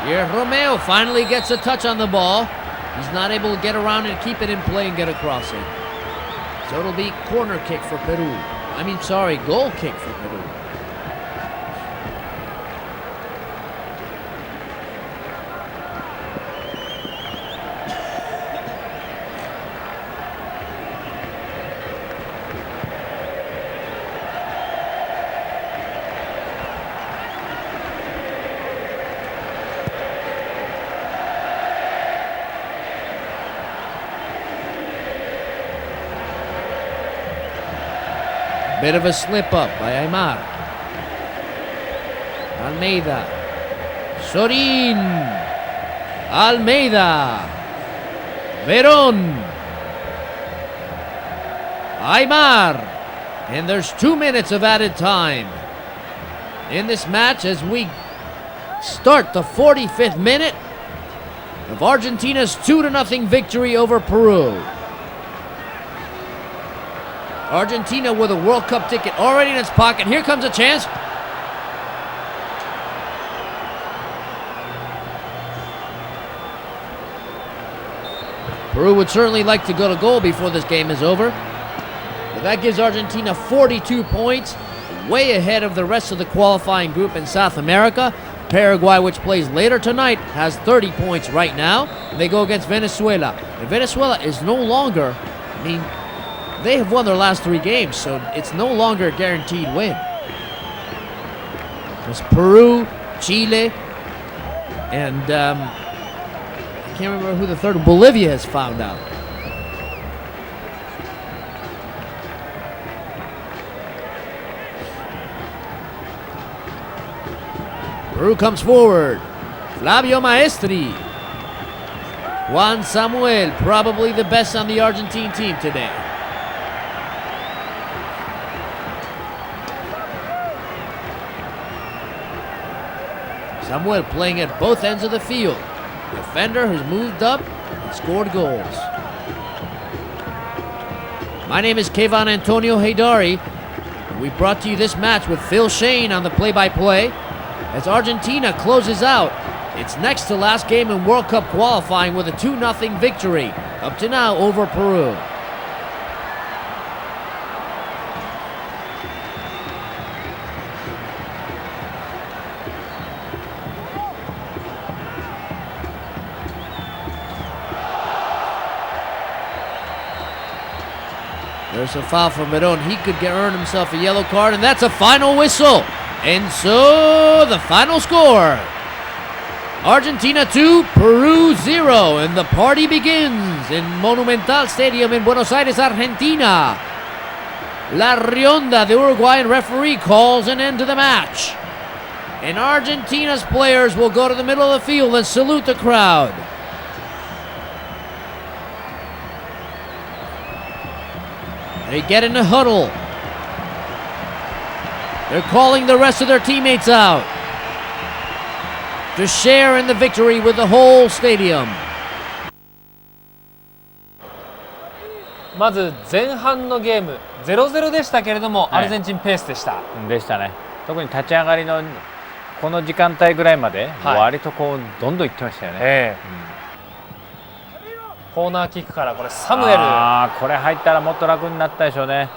Here, Romeo finally gets a touch on the ball. He's not able to get around and keep it in play and get across it. So it'll be corner kick for Peru. Goal kick for Peru. Bit of a slip up by Aimar. Almeyda. Sorin. Almeyda. Veron. Aimar. And there's 2 minutes of added time in this match as we start the 45th minute of Argentina's 2-0 victory over Peru. Argentina with a World Cup ticket already in its pocket. Here comes a chance. Peru would certainly like to go to goal before this game is over. But that gives Argentina 42 points, way ahead of the rest of the qualifying group in South America. Paraguay, which plays later tonight, has 30 points right now. They go against Venezuela. And Venezuela is no longer, they have won their last 3 games, so it's no longer a guaranteed win. There's Peru, Chile, and I can't remember who the third. Bolivia has found out. Peru comes forward. Flavio Maestri. Juan Samuel, probably the best on the Argentine team today. Samuel playing at both ends of the field. Defender who's moved up and scored goals. My name is Kevan Antonio Haydari. We brought to you this match with Phil Shane on the play-by-play. As Argentina closes out its next to last game in World Cup qualifying with a 2-0 victory up to now over Peru. There's a foul from Veron. He could earn himself a yellow card, and that's a final whistle. And so the final score, Argentina 2, Peru 0, and the party begins in Monumental Stadium in Buenos Aires, Argentina. La Rionda, the Uruguayan referee, calls an end to the match. And Argentina's players will go to the middle of the field and salute the crowd. They get in the huddle. They're calling the rest of their teammates out to share in the victory with the whole stadium. まず前半のゲーム 0-0 でしたけれども、アルゼンチンペースでした。でしたね。特に立ち上がりのこの時間帯ぐらいまで、割とこうどんどんいってましたよね。コーナーキックからこれサムエル。これ入ったらもっと楽になったでしょうね。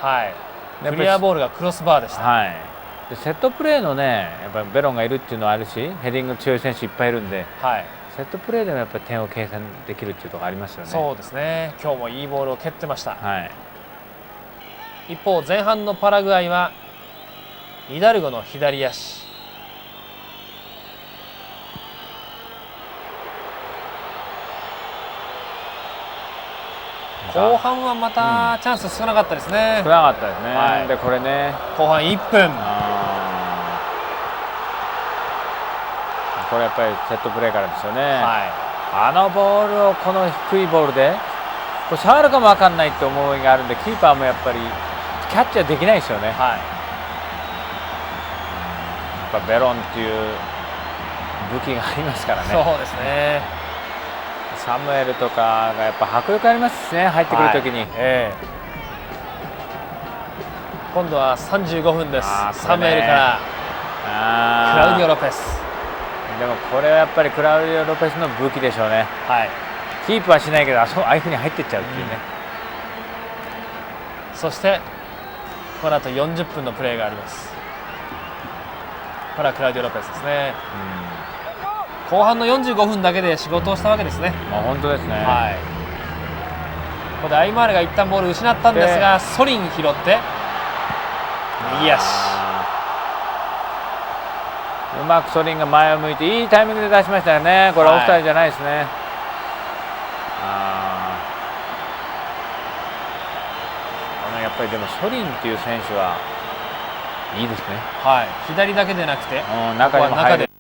クリアボールがクロスバーでした。でセットプレーのね、やっぱりベロンがいるっていうのはあるし、ヘディング強い選手いっぱいいるんで、セットプレーでもやっぱり点を計算できるっていうところありますよね。そうですね。今日もいいボールを蹴ってました。一方前半のパラグアイはイダルゴの左足。後半はまたチャンス少なかったですね。少なかったですね。でこれね、後半1分。これやっぱりセットプレーからですよね。あのボールをこの低いボールでこれ触るかも分かんないって思いがあるんで、キーパーもやっぱりキャッチはできないですよね。やっぱベロンっていう武器がありますからね。そうですね。サムエルとかがやっぱ迫力ありますしね、入ってくるときに。今度は35分です。サムエルからクラウディオ・ロペス。でもこれはやっぱりクラウディオ・ロペスの武器でしょうね。キープはしないけど、ああいうふうに入っていっちゃうっていうね。そしてこの後40分のプレーがあります。これはクラウディオ・ロペスですね。後半の45分だけで仕事をしたわけですね。本当ですね。ここでアイマールが一旦ボールを失ったんですが、ソリン拾って右足。うまくソリンが前を向いていいタイミングで出しましたよね。これオフサイドじゃないですね。やっぱりでもソリンっていう選手はいいですね。はい、左だけでなくて中にも入る。